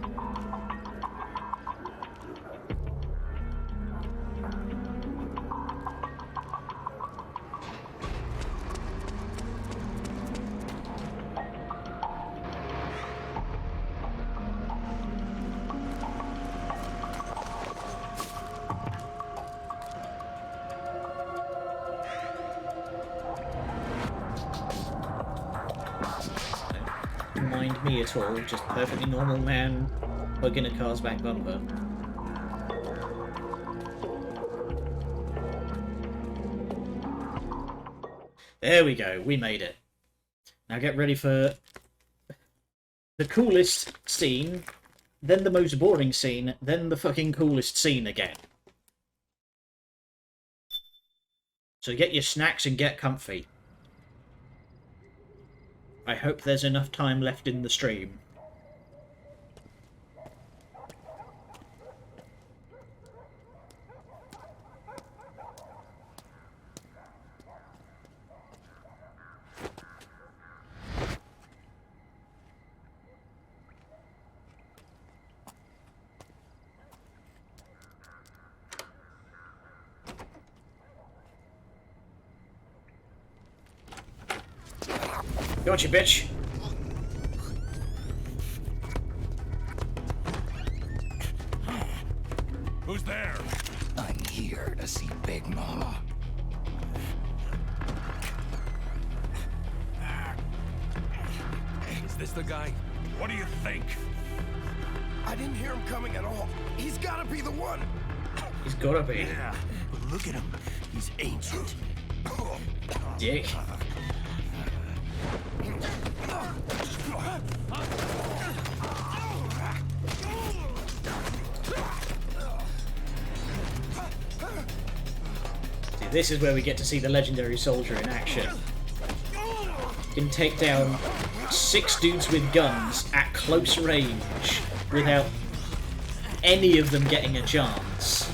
Mind me at all, just perfectly normal man hugging a car's back bumper. There we go, we made it. Now get ready for the coolest scene, then the most boring scene, then the fucking coolest scene again. So get your snacks and get comfy. I hope there's enough time left in the stream. Gotcha, bitch. Who's there? I'm here to see Big Mama. Is this the guy? What do you think? I didn't hear him coming at all. He's gotta be the one. He's gotta be. Yeah, but look at him. He's ancient. Dick. See, this is where we get to see the legendary soldier in action. Can take down 6 dudes with guns at close range without any of them getting a chance.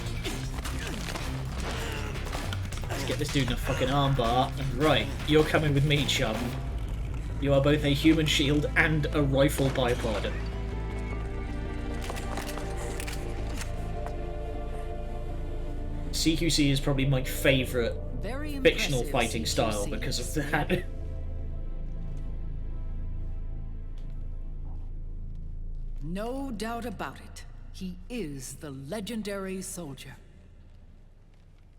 Let's get this dude in a fucking armbar. And right, you're coming with me, chum. You are both a human shield and a rifle bipod. CQC is probably my favourite fictional fighting style because of that. No doubt about it. He is the legendary soldier.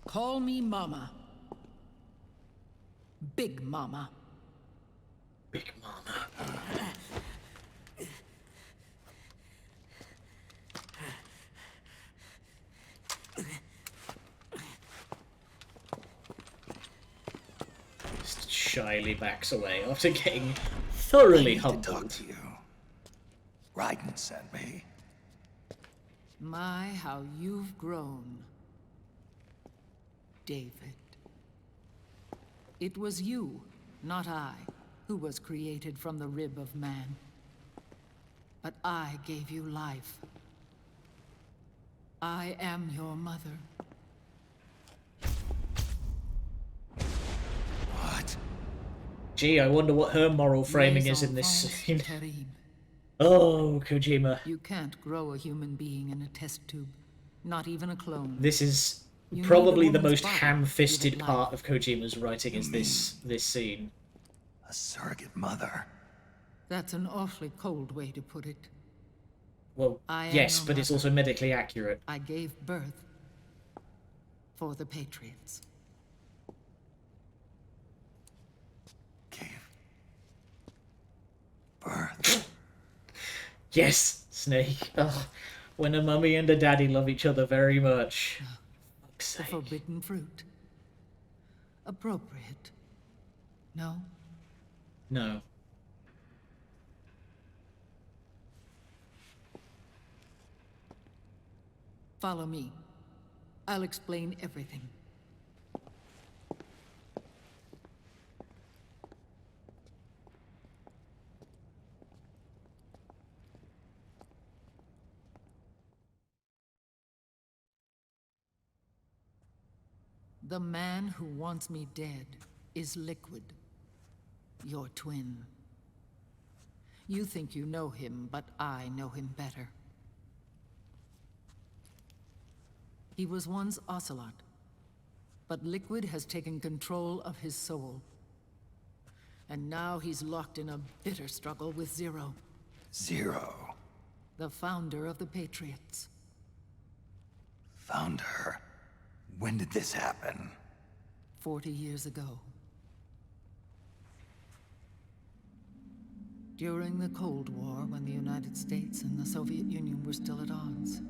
Call me Mama. Big Mama. Big Mama. Just shyly backs away after getting thoroughly humbled. Talk to you. Raiden sent me. My, how you've grown, David. It was you, not I, who was created from the rib of man. But I gave you life. I am your mother. What? Gee, I wonder what her moral framing is in this scene. Oh, Kojima. You can't grow a human being in a test tube. Not even a clone. This is probably the most ham-fisted part of Kojima's writing is this scene. A surrogate mother. That's an awfully cold way to put it. Well, yes, but it's also medically accurate. I gave birth for the Patriots. Birth. Yes, Snake. Oh, when a mummy and a daddy love each other very much. The forbidden fruit. Appropriate. No? No. Follow me. I'll explain everything. The man who wants me dead is Liquid, your twin. You think you know him, but I know him better. He was once Ocelot, but Liquid has taken control of his soul. And now he's locked in a bitter struggle with Zero. Zero? The founder of the Patriots. Founder? When did this happen? 40 years ago. During the Cold War, when the United States and the Soviet Union were still at odds.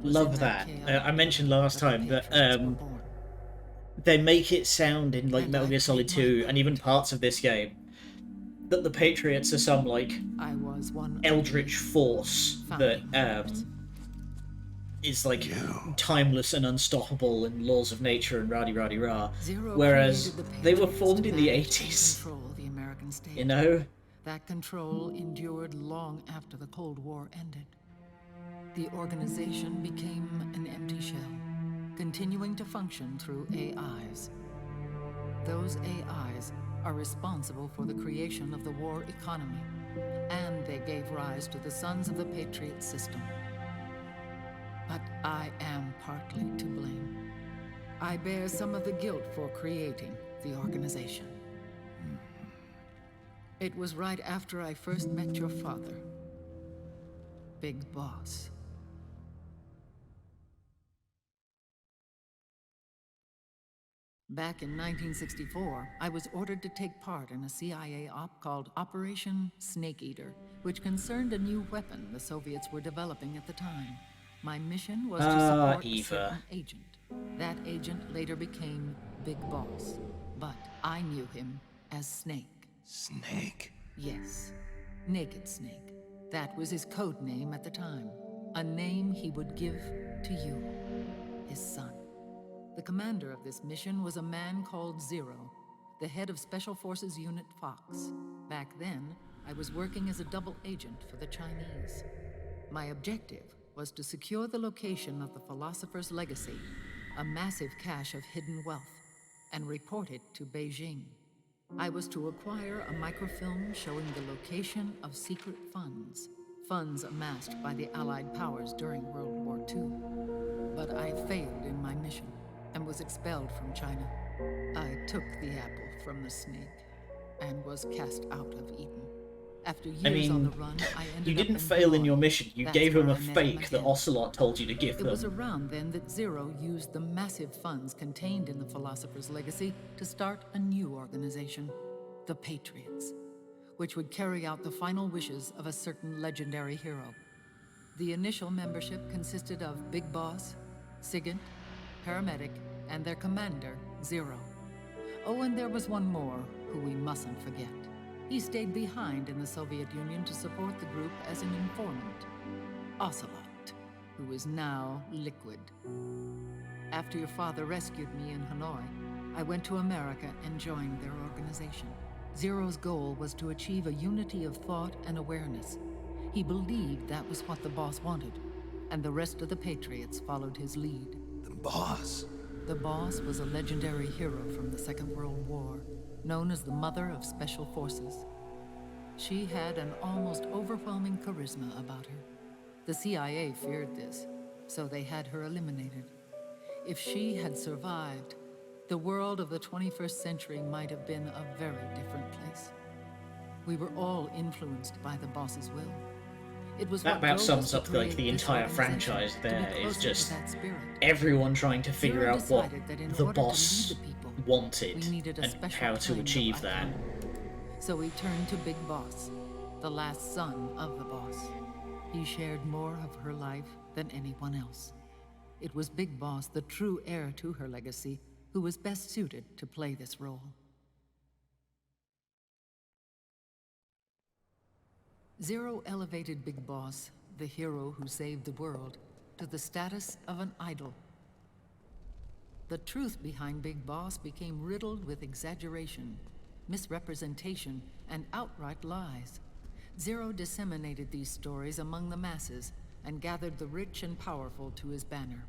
Love that. I mentioned last time that they make it sound in like Metal Gear Solid 2 and even parts of this game that the Patriots are some like eldritch force that is like timeless and unstoppable and laws of nature and rah-de-rah-de-rah, whereas they were formed in the 80s. You know? That control endured long after the Cold War ended. The organization became an empty shell, continuing to function through AIs. Those AIs are responsible for the creation of the war economy, and they gave rise to the Sons of the Patriot system. But I am partly to blame. I bear some of the guilt for creating the organization. It was right after I first met your father, Big Boss. Back in 1964, I was ordered to take part in a CIA op called Operation Snake Eater, which concerned a new weapon the Soviets were developing at the time. My mission was to support a Eva. certain agent. That agent later became Big Boss, but I knew him as Snake. Snake? Yes, Naked Snake. That was his code name at the time. A name he would give to you, his son. The commander of this mission was a man called Zero, the head of Special Forces Unit Fox. Back then, I was working as a double agent for the Chinese. My objective was to secure the location of the Philosopher's Legacy, a massive cache of hidden wealth, and report it to Beijing. I was to acquire a microfilm showing the location of secret funds, funds amassed by the Allied powers during World War II. But I failed in my mission and was expelled from China. I took the apple from the snake and was cast out of Eden. After years on the run, I ended you up didn't in fail in your Hanoi. mission. You That's gave him where a I met fake that again. Ocelot told you to give It them. was around then that Zero used the massive funds contained in the Philosopher's Legacy to start a new organization, the Patriots, which would carry out the final wishes of a certain legendary hero. The initial membership consisted of Big Boss, Sigint, Paramedic, and their commander, Zero. Oh, and there was one more who we mustn't forget. He stayed behind in the Soviet Union to support the group as an informant, Ocelot, who is now Liquid. After your father rescued me in Hanoi, I went to America and joined their organization. Zero's goal was to achieve a unity of thought and awareness. He believed that was what the boss wanted, and the rest of the Patriots followed his lead. The boss? The boss was a legendary hero from the Second World War, known as the Mother of Special Forces. She had an almost overwhelming charisma about her. The CIA feared this, so they had her eliminated. If she had survived, the world of the 21st century might have been a very different place. We were all influenced by the boss's will. It was That what about drove sums us to up like create the this entire organization, franchise to be there is closer to just that spirit. everyone trying to figure Zero out what decided that in the order to lead boss the people, wanted we needed a and special how to kind of achieve that. icon. So we turned to Big Boss, the last son of the boss. He shared more of her life than anyone else. It was Big Boss, the true heir to her legacy, who was best suited to play this role. Zero elevated Big Boss, the hero who saved the world, to the status of an idol. The truth behind Big Boss became riddled with exaggeration, misrepresentation, and outright lies. Zero disseminated these stories among the masses and gathered the rich and powerful to his banner.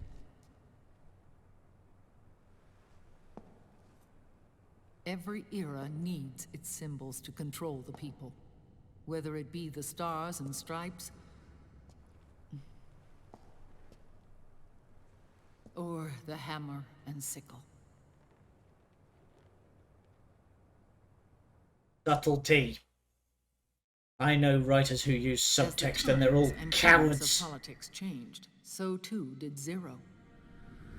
Every era needs its symbols to control the people, whether it be the stars and stripes, or the hammer and sickle. Subtlety. I know writers who use subtext and they're all As the times and cowards. currents of politics changed, so too did Zero.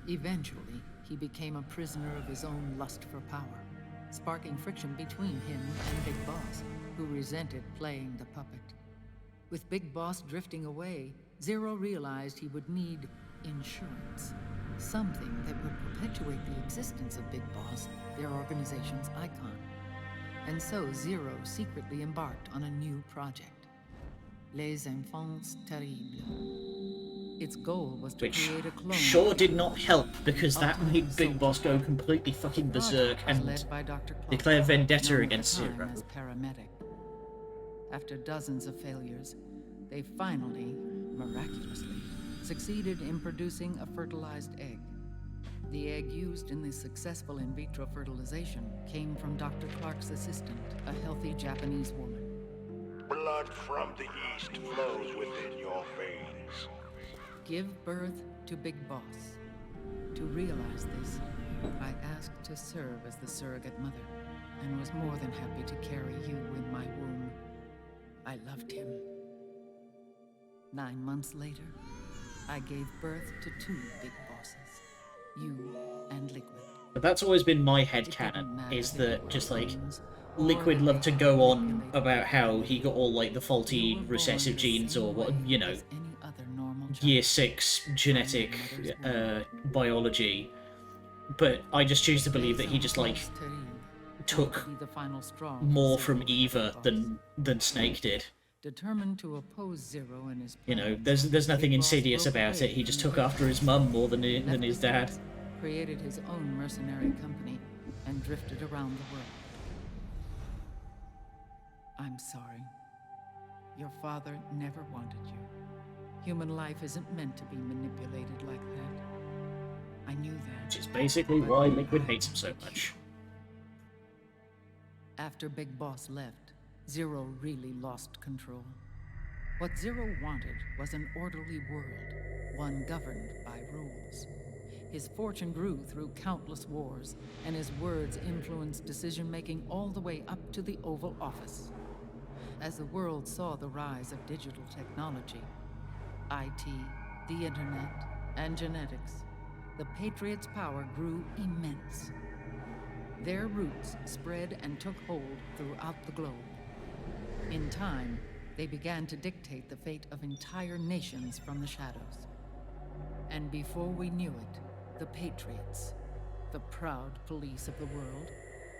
Eventually, he became a prisoner of his own lust for power, sparking friction between him and Big Boss, who resented playing the puppet. With Big Boss drifting away, Zero realized he would need insurance. Something that would perpetuate the existence of Big Boss, their organization's icon. And so Zero secretly embarked on a new project, Les Enfants Terribles. Its goal was to Which create a clone. sure did not help, because that Ultimate made Big Boss go completely fucking berserk and declare vendetta against Zero. As paramedic. After dozens of failures, they finally, miraculously, succeeded in producing a fertilized egg. The egg used in the successful in vitro fertilization came from Dr. Clark's assistant, a healthy Japanese woman. Blood from the east flows within your veins. Give birth to Big Boss. To realize this, I asked to serve as the surrogate mother, and was more than happy to carry you in my womb. I loved him. 9 months later, I gave birth to 2 Big Bosses, you and Liquid. But that's always been my headcanon, is that just like Liquid loved to go on about how he got all like the faulty recessive genes or what, you know, year 6 genetic biology, but I just choose to believe that he just like took more from Eva than Snake did. Determined to oppose Zero and his You know, plans, there's nothing Big Boss insidious broke about away it. He from just the took after his Patriots, mum more than left his the dad. cities, created his own mercenary company, and drifted around the world. I'm sorry. Your father never wanted you. Human life isn't meant to be manipulated like that. I knew that. Which is basically why Liquid hates him so much. After Big Boss left, Zero really lost control. What Zero wanted was an orderly world, one governed by rules. His fortune grew through countless wars, and his words influenced decision-making all the way up to the Oval Office. As the world saw the rise of digital technology, IT, the internet, and genetics, the Patriots' power grew immense. Their roots spread and took hold throughout the globe. In time, they began to dictate the fate of entire nations from the shadows. And before we knew it, the Patriots, the proud police of the world,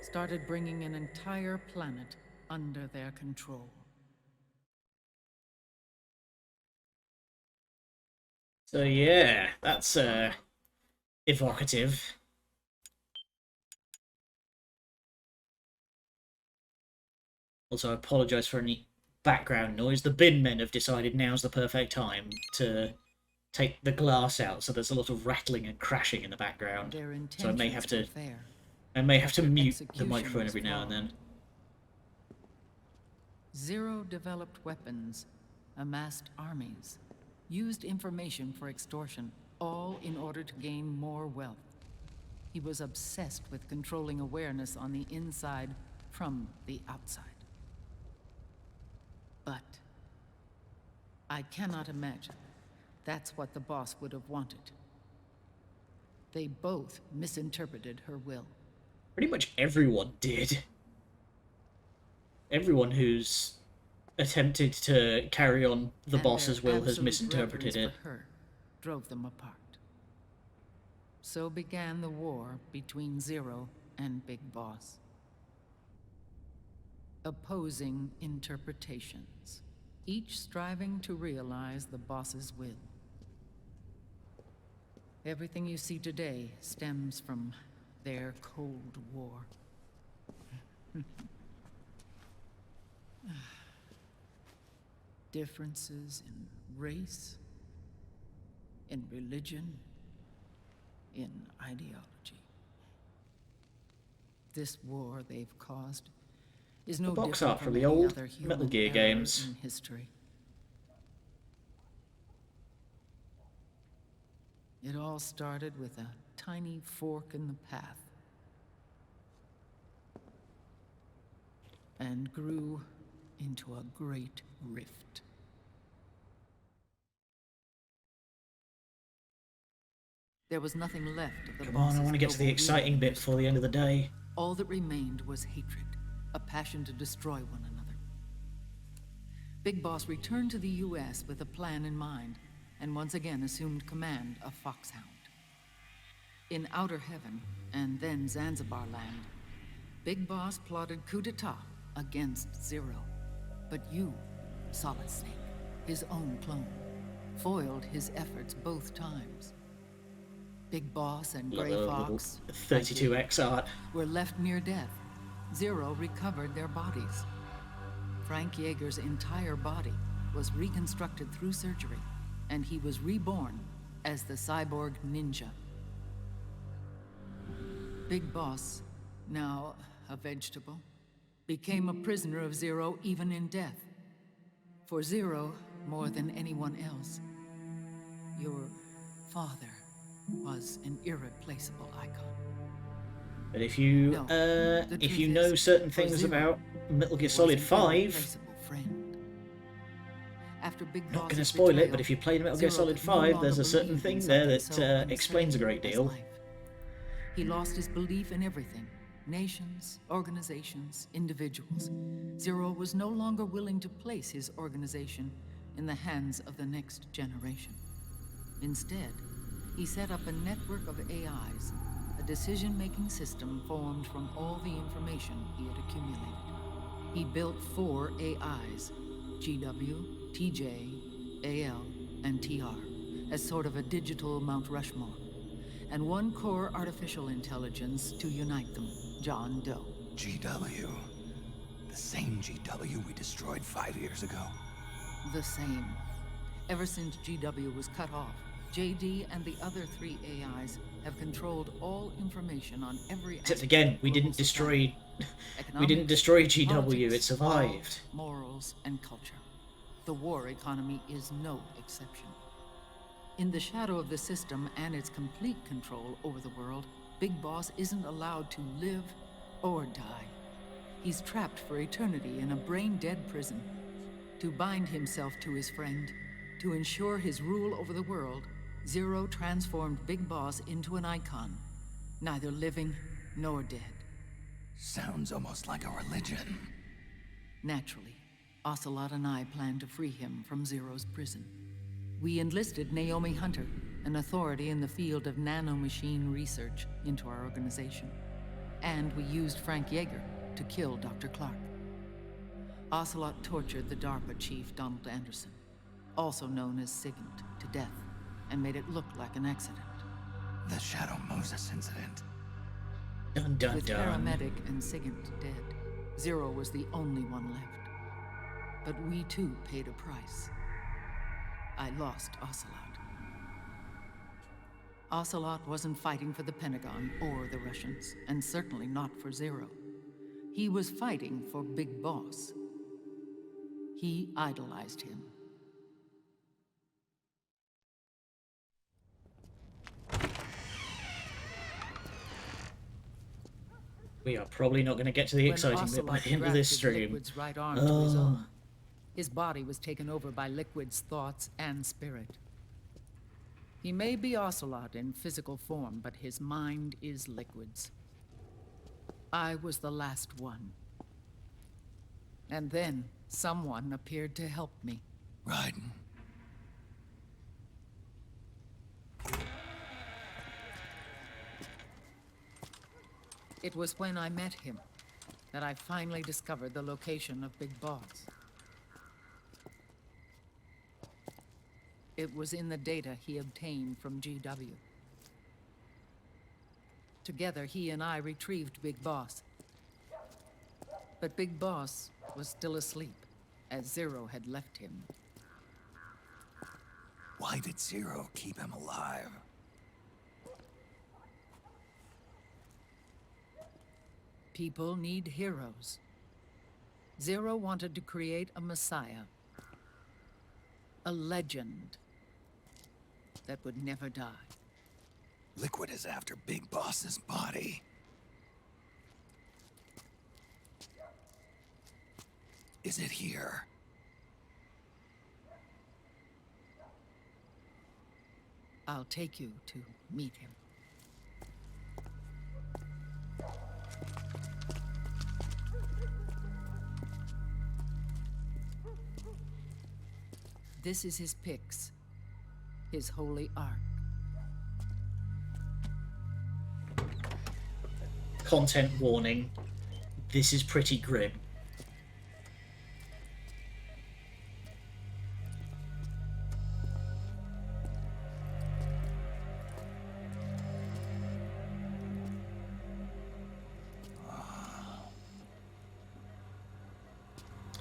started bringing an entire planet under their control. So yeah, that's evocative. Also, I apologise for any background noise. The bin men have decided now's the perfect time to take the glass out, so there's a lot of rattling and crashing in the background. So I may have to mute the microphone every now and then. Zero developed weapons, amassed armies, used information for extortion, all in order to gain more wealth. He was obsessed with controlling awareness on the inside from the outside. But I cannot imagine that's what the boss would have wanted. They both misinterpreted her will. Pretty much everyone did. Everyone who's attempted to carry on the boss's will has misinterpreted it. For her drove them apart. So began the war between Zero and Big Boss. Opposing interpretations, each striving to realize the boss's will. Everything you see today stems from their Cold War. Differences in race, in religion, in ideology. This war they've caused is no box different art from from the any old other human Metal Gear error games. in history. It all started with a tiny fork in the path and grew into a great rift. There was nothing left of the Come on, I want to get to the exciting bit before the end of the day. All that remained was hatred, a passion to destroy one another. Big Boss returned to the U.S. with a plan in mind, and once again assumed command of Foxhound. In Outer Heaven, and then Zanzibar Land, Big Boss plotted coup d'etat against Zero. But you, Solid Snake, his own clone, foiled his efforts both times. Big Boss and Grey Fox, 32x art, were left near death. Zero recovered their bodies. Frank Yeager's entire body was reconstructed through surgery, and he was reborn as the cyborg ninja. Big Boss, now a vegetable, became a prisoner of Zero even in death. For Zero, more than anyone else, your father was an irreplaceable icon. But if you know certain things about Metal Gear Solid 5, not going to spoil it, but if you play Metal Gear Solid 5, there's a certain thing there that explains a great deal. He lost his belief in everything. Nations, organizations, individuals. Zero was no longer willing to place his organization in the hands of the next generation. Instead, he set up a network of AIs, a decision-making system formed from all the information he had accumulated. He built 4 AIs, GW, TJ, AL, and TR, as sort of a digital Mount Rushmore, and 1 core artificial intelligence to unite them, John Doe. GW. The same GW we destroyed 5 years ago. The same. Ever since GW was cut off, JD and the other 3 AIs have controlled all information on every Except again, we didn't destroy GW, politics, it survived. Law, morals, and culture. The war economy is no exception. In the shadow of the system and its complete control over the world, Big Boss isn't allowed to live or die. He's trapped for eternity in a brain-dead prison. To bind himself to his friend, to ensure his rule over the world, Zero transformed Big Boss into an icon, neither living nor dead. Sounds almost like a religion. Naturally, Ocelot and I plan to free him from Zero's prison. We enlisted Naomi Hunter, an authority in the field of nanomachine research, into our organization. And we used Frank Yeager to kill Dr. Clark. Ocelot tortured the DARPA chief, Donald Anderson, also known as Sigint, to death, and made it look like an accident. The Shadow Moses incident. Dun dun With dun. Paramedic and Sigint dead, Zero was the only one left. But we too paid a price. I lost Ocelot. Ocelot wasn't fighting for the Pentagon or the Russians, and certainly not for Zero. He was fighting for Big Boss. He idolized him. We are probably not going to get to the exciting bit by the end of this stream. Liquid's right arm to his own. His body was taken over by Liquid's thoughts and spirit. He may be Ocelot in physical form, but his mind is Liquid's. I was the last one. And then someone appeared to help me. Raiden. It was when I met him that I finally discovered the location of Big Boss. It was in the data he obtained from GW. Together, he and I retrieved Big Boss. But Big Boss was still asleep, as Zero had left him. Why did Zero keep him alive? People need heroes. Zero wanted to create a messiah. A legend that would never die. Liquid is after Big Boss's body. Is it here? I'll take you to meet him. This is his pyx, his holy ark. Content warning. This is pretty grim.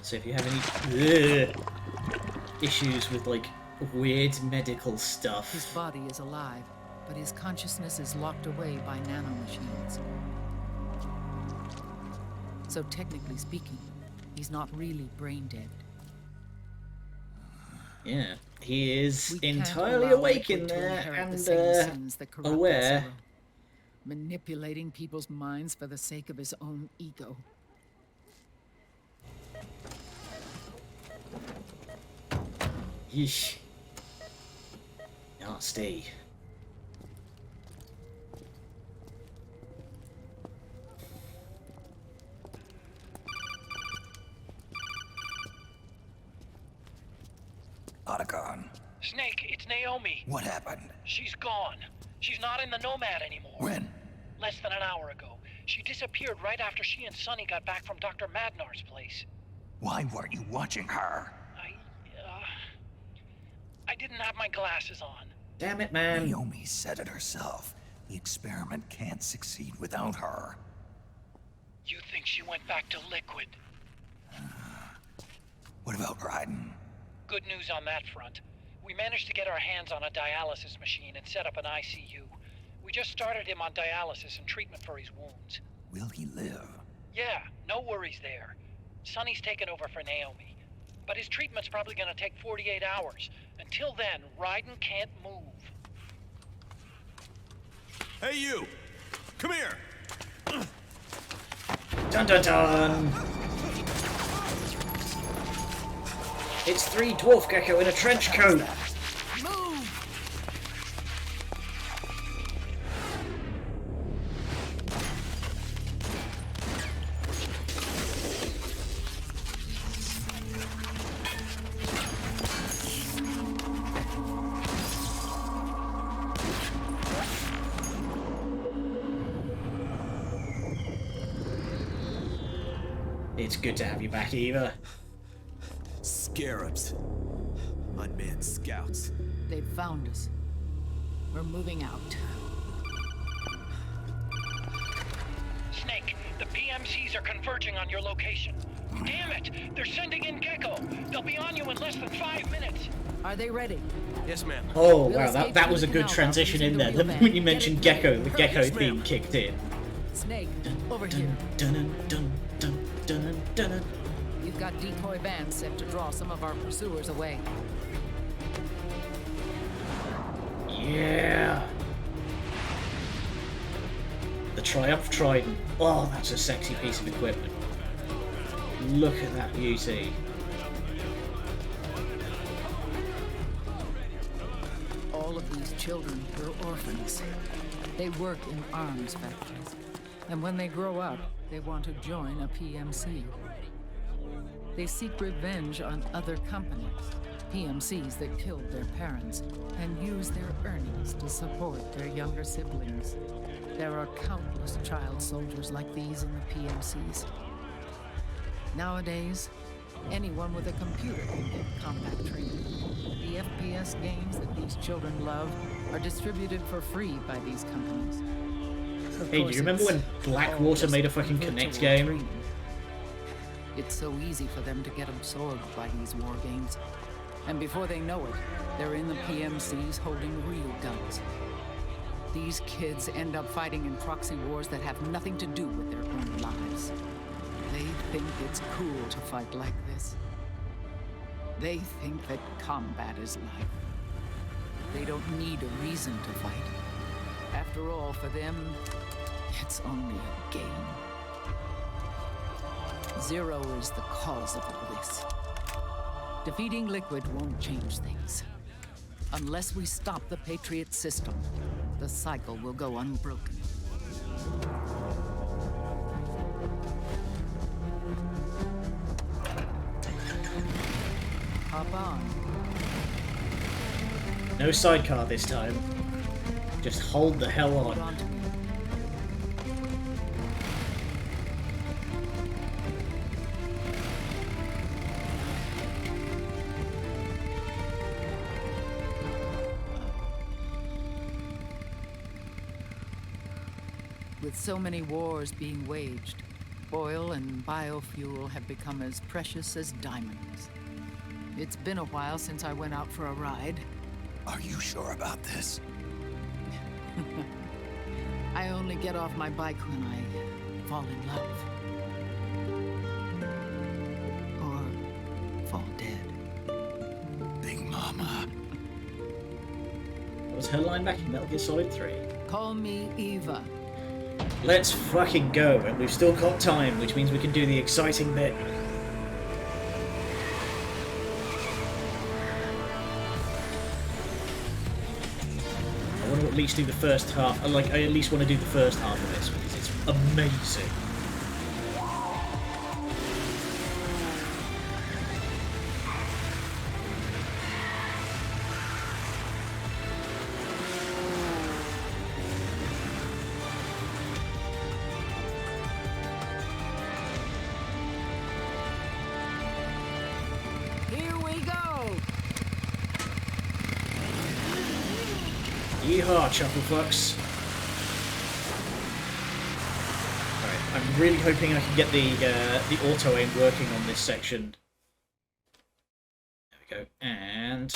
So if you have any issues with like weird medical stuff. His body is alive, but his consciousness is locked away by nanomachines. So technically speaking, he's not really brain dead. Yeah, he is We can't entirely allow awake Liquid in to there inherit the and same sins that corrupt aware. Zero, manipulating people's minds for the sake of his own ego. Yeesh. Nasty. Otacon. Snake, it's Naomi. What happened? She's gone. She's not in the Nomad anymore. When? Less than an hour ago. She disappeared right after she and Sonny got back from Dr. Madnar's place. Why weren't you watching her? I didn't have my glasses on. Damn it, man. Naomi said it herself. The experiment can't succeed without her. You think she went back to Liquid? What about Raiden? Good news on that front. We managed to get our hands on a dialysis machine and set up an ICU. We just started him on dialysis and treatment for his wounds. Will he live? Yeah, no worries there. Sonny's taken over for Naomi. But his treatment's probably gonna take 48 hours. Until then, Raiden can't move. Hey, you! Come here! Dun dun dun! It's 3 dwarf gecko in a trench coat! Move! It's good to have you back, Eva. Scarabs. Unmanned scouts. They've found us. We're moving out. Snake, the PMCs are converging on your location. Damn it! They're sending in Gecko! They'll be on you in less than 5 minutes! Are they ready? Yes, ma'am. Oh, wow, that was a good transition in there. The moment you mentioned Gecko, the Gecko theme kicked in. Snake, over here. Dun dun dun dun dun. You've got decoy vans set to draw some of our pursuers away. Yeah. The Triumph Trident. Oh, that's a sexy piece of equipment. Look at that beauty. All of these children are orphans. They work in arms factories. And when they grow up, they want to join a PMC. They seek revenge on other companies, PMCs that killed their parents, and use their earnings to support their younger siblings. There are countless child soldiers like these in the PMCs. Nowadays, anyone with a computer can get combat training. The FPS games that these children love are distributed for free by these companies. Hey, do you remember when Blackwater made a fucking Connect game? It's so easy for them to get absorbed by these war games. And before they know it, they're in the PMCs holding real guns. These kids end up fighting in proxy wars that have nothing to do with their own lives. They think it's cool to fight like this. They think that combat is life. They don't need a reason to fight. After all, for them, it's only a game. Zero is the cause of all this. Defeating Liquid won't change things. Unless we stop the Patriot system, the cycle will go unbroken. Hop on. No sidecar this time. Just hold the hell on. Hold on to me. With so many wars being waged, oil and biofuel have become as precious as diamonds. It's been a while since I went out for a ride. Are you sure about this? I only get off my bike when I fall in love. Or fall dead. Big Mama. What was her line back in Metal Gear Solid 3? Call me Eva. Let's fucking go, and we've still got time, which means we can do the exciting bit. I want to at least do the first half. I at least want to do the first half of this because it's amazing. Yeehaw, Chucklefucks. Alright, I'm really hoping I can get the auto-aim working on this section. There we go. And...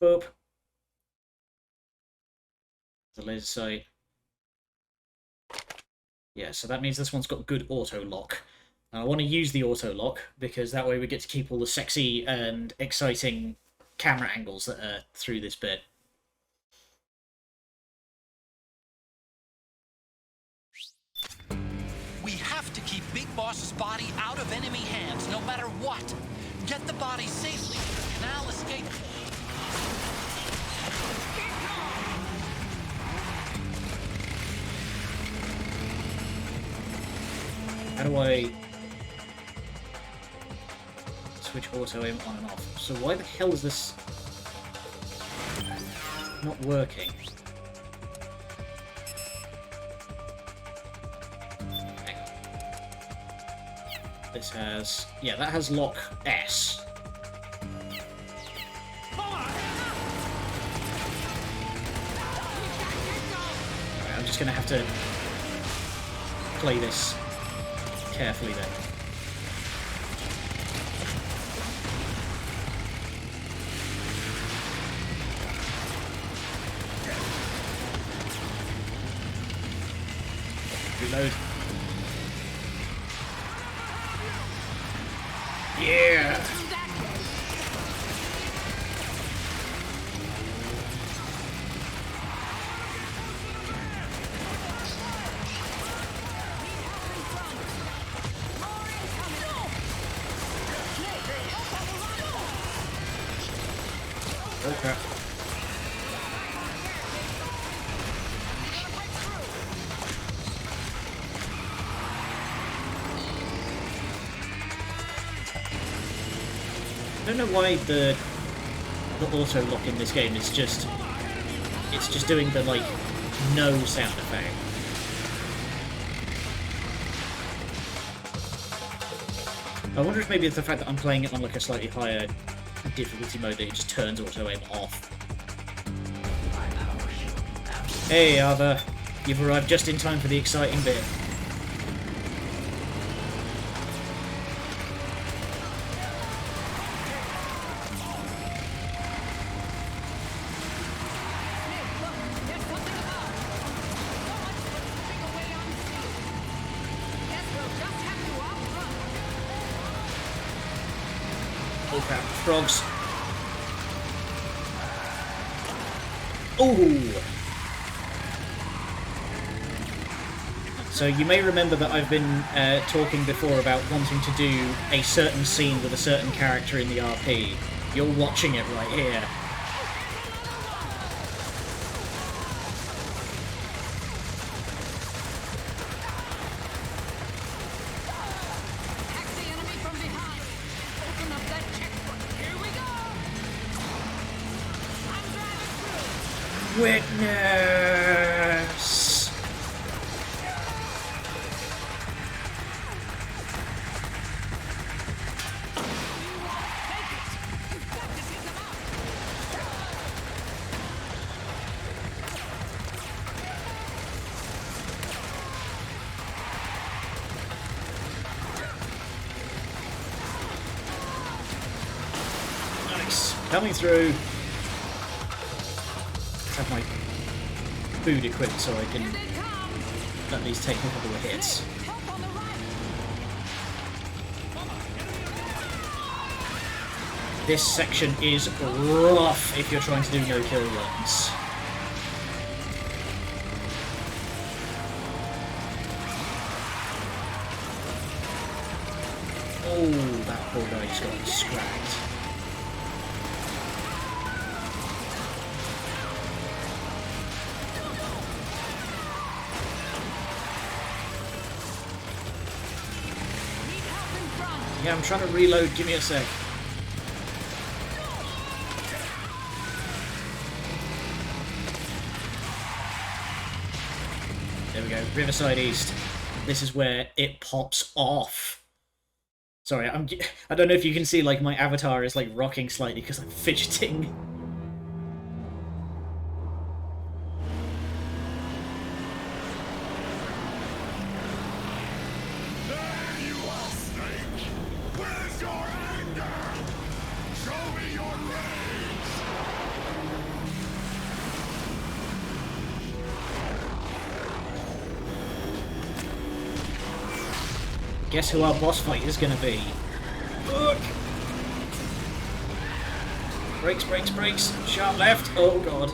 boop. The laser sight. Yeah, so that means this one's got good auto-lock. I want to use the auto-lock, because that way we get to keep all the sexy and exciting camera angles that are through this bit. We have to keep Big Boss's body out of enemy hands, no matter what. Get the body safely to the canal escape. How do I switch auto-aim on and off? So why the hell is this not working? Hang on. This has... yeah, that has lock S. Alright, I'm just gonna have to play this carefully then. Reload. Yeah! Oh crap. I don't know why the auto lock in this game is just doing the like no sound effect. I wonder if maybe it's the fact that I'm playing it on like a slightly higher difficulty mode that it just turns auto aim off. Hey Ava, you've arrived just in time for the exciting bit. Oh crap, frogs. Ooh! So you may remember that I've been talking before about wanting to do a certain scene with a certain character in the RP. You're watching it right here. Witness! Nice. Coming through. Have my food equipped so I can at least take a couple of hits. This section is rough if you're trying to do no-kill runs. Oh, that poor guy just got scragged. Yeah, I'm trying to reload. Give me a sec. There we go. Riverside East. This is where it pops off. Sorry, I don't know if you can see, like, my avatar is, like, rocking slightly because I'm fidgeting. your anger! Show me your rage! Guess who our boss fight is gonna be? Look! Brakes, brakes, brakes! Sharp left! Oh god.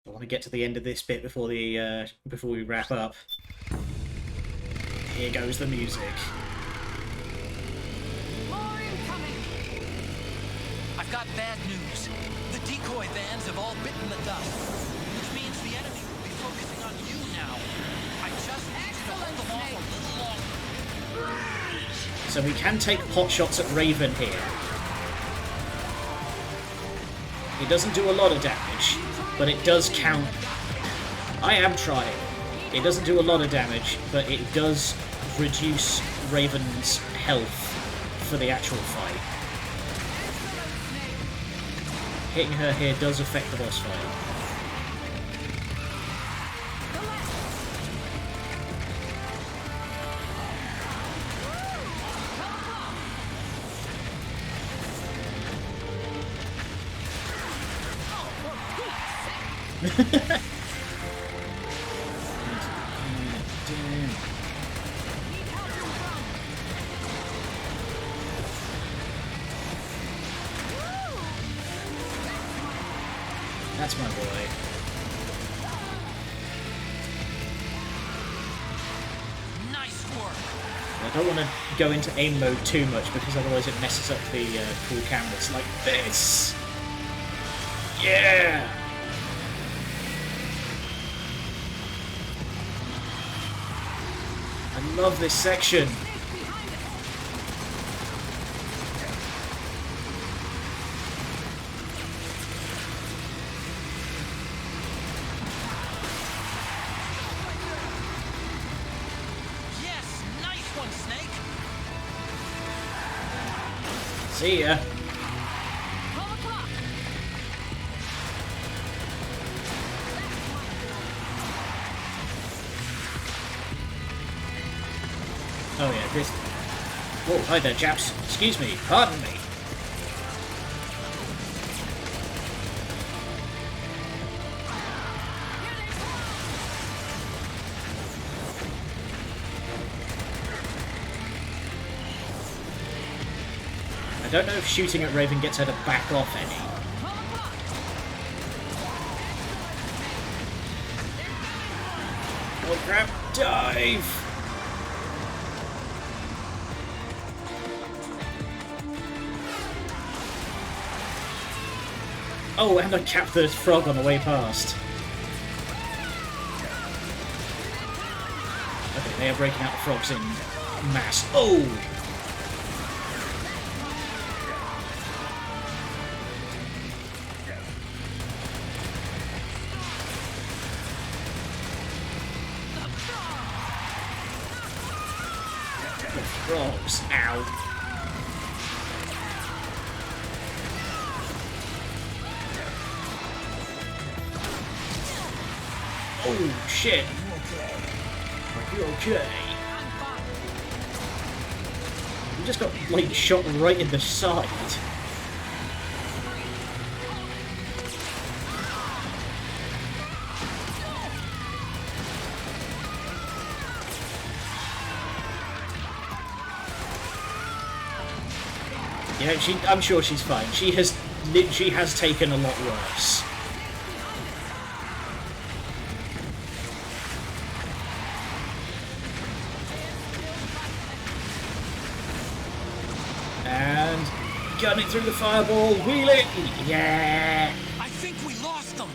I want to get to the end of this bit before the before we wrap up. Here goes the music. I've got bad news. The decoy vans have all bitten the dust, which means the enemy will be focusing on you now. I just need you to hold them off a little longer. So we can take pot shots at Raven here. It doesn't do a lot of damage, but it does count. I am trying. It doesn't do a lot of damage, but it does reduce Raven's health for the actual fight. Hitting her here does affect the boss fight. That's my boy. Nice work. I don't want to go into aim mode too much because otherwise it messes up the cool cameras like this. Yeah! I love this section. Yes, nice one, Snake. See ya. Oh yeah, this... Whoa, hi there, chaps. Excuse me, pardon me. I don't know if shooting at Raven gets her to back off any. Oh crap, dive! Oh, and I capped the frog on the way past. Okay, they are breaking out the frogs in mass. Oh! The frogs, ow. Oh shit! Are you okay? You just got like shot right in the side. You know, I'm sure she's fine. She has taken a lot worse. And gun it through the fireball, wheel it! Yeah! I think we lost them.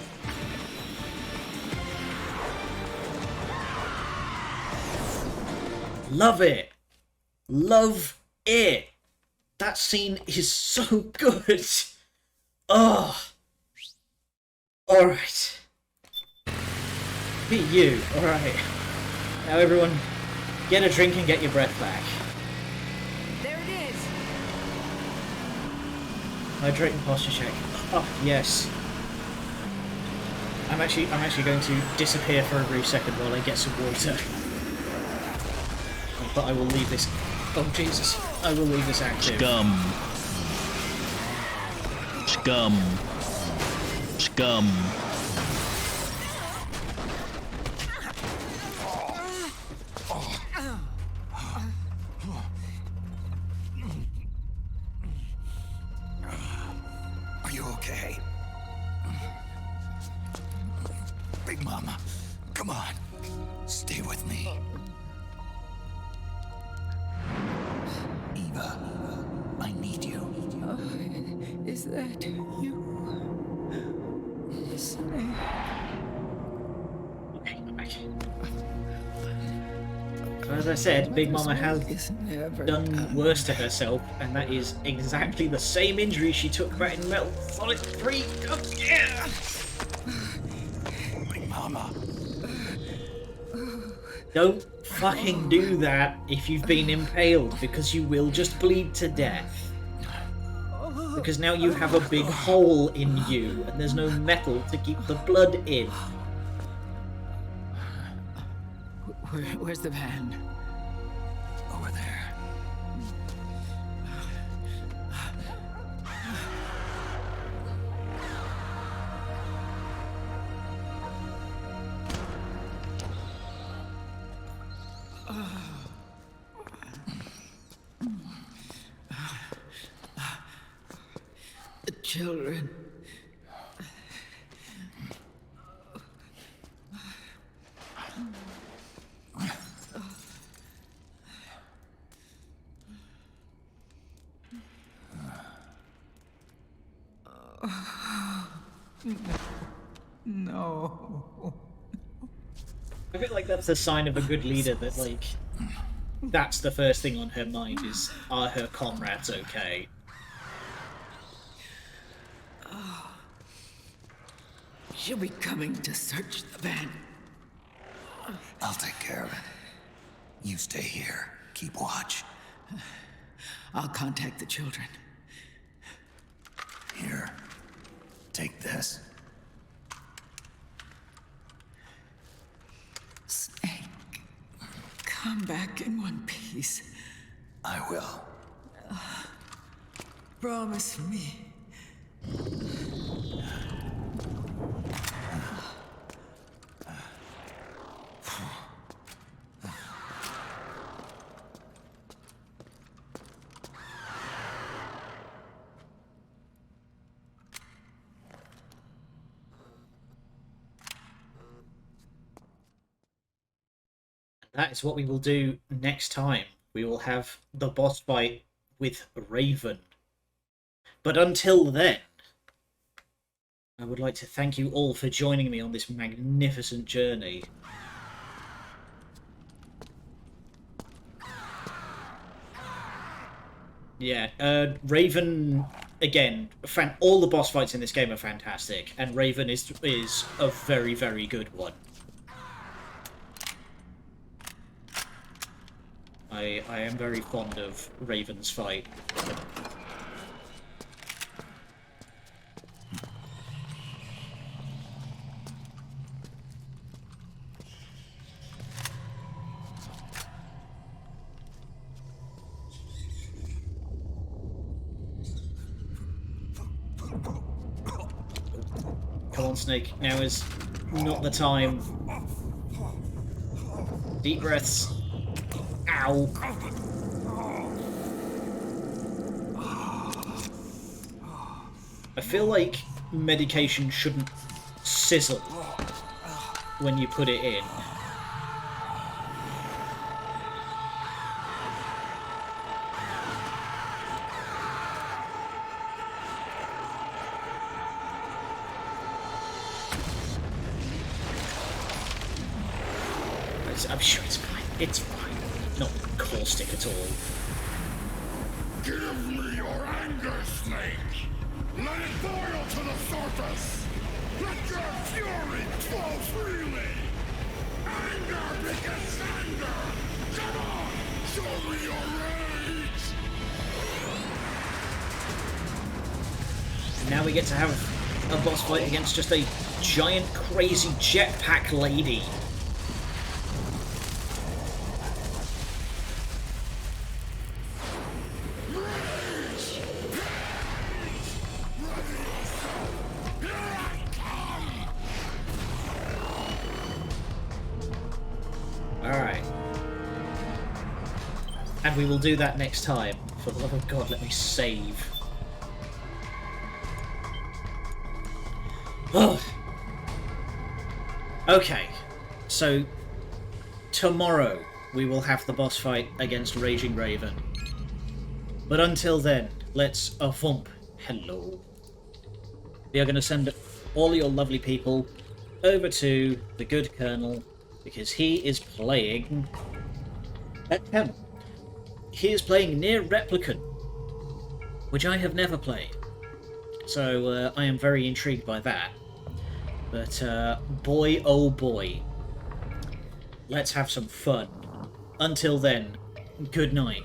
Love it! Love it! That scene is so good! Oh! Alright. Be you, alright. Now everyone, get a drink and get your breath back. There it is. Hydrate and posture check. Oh, yes. I'm actually going to disappear for a brief second while I get some water. But I will leave this... Oh, Jesus. I will leave this active. Scum. Scum. Scum. Are you okay? Big Mama, come on. Stay with me. Eva, I need you. Is that you? Snake. As I said, Big Mama has done worse to herself, and that is exactly the same injury she took back in Metal Solid 3. Oh, yeah! Big Mama. Don't fucking do that if you've been impaled, because you will just bleed to death. Because now you have a big hole in you, and there's no metal to keep the blood in. Where's the van? Over there. The children. No. I feel like that's a sign of a good leader that, like, that's the first thing on her mind is, are her comrades okay? She'll be coming to search the van. I'll take care of it. You stay here. Keep watch. I'll contact the children. Here. Take this. Snake, come back in one piece. I will. Promise me. That is what we will do next time. We will have the boss fight with Raven. But until then, I would like to thank you all for joining me on this magnificent journey. Yeah, Raven, again, all the boss fights in this game are fantastic, and Raven is a very, very good one. I am very fond of Raven's fight. Come on, Snake. Now is not the time. Deep breaths. Ow. I feel like medication shouldn't sizzle when you put it in. I'm sure it's fine. It's fine. Not caustic at all. Give me your anger, Snake! Let it boil to the surface! Let your fury flow freely! Anger begets anger! Come on! Show me your rage! we get to have a boss fight against just a giant, crazy jetpack lady. Alright. And we will do that next time. For the love of God, let me save. Oh. Okay, so tomorrow we will have the boss fight against Raging Raven. But until then, let's avump. Hello. We are going to send all your lovely people over to the good Colonel because he is playing he is playing Near Replicant, which I have never played. So I am very intrigued by that. But boy oh boy, let's have some fun. Until then, good night.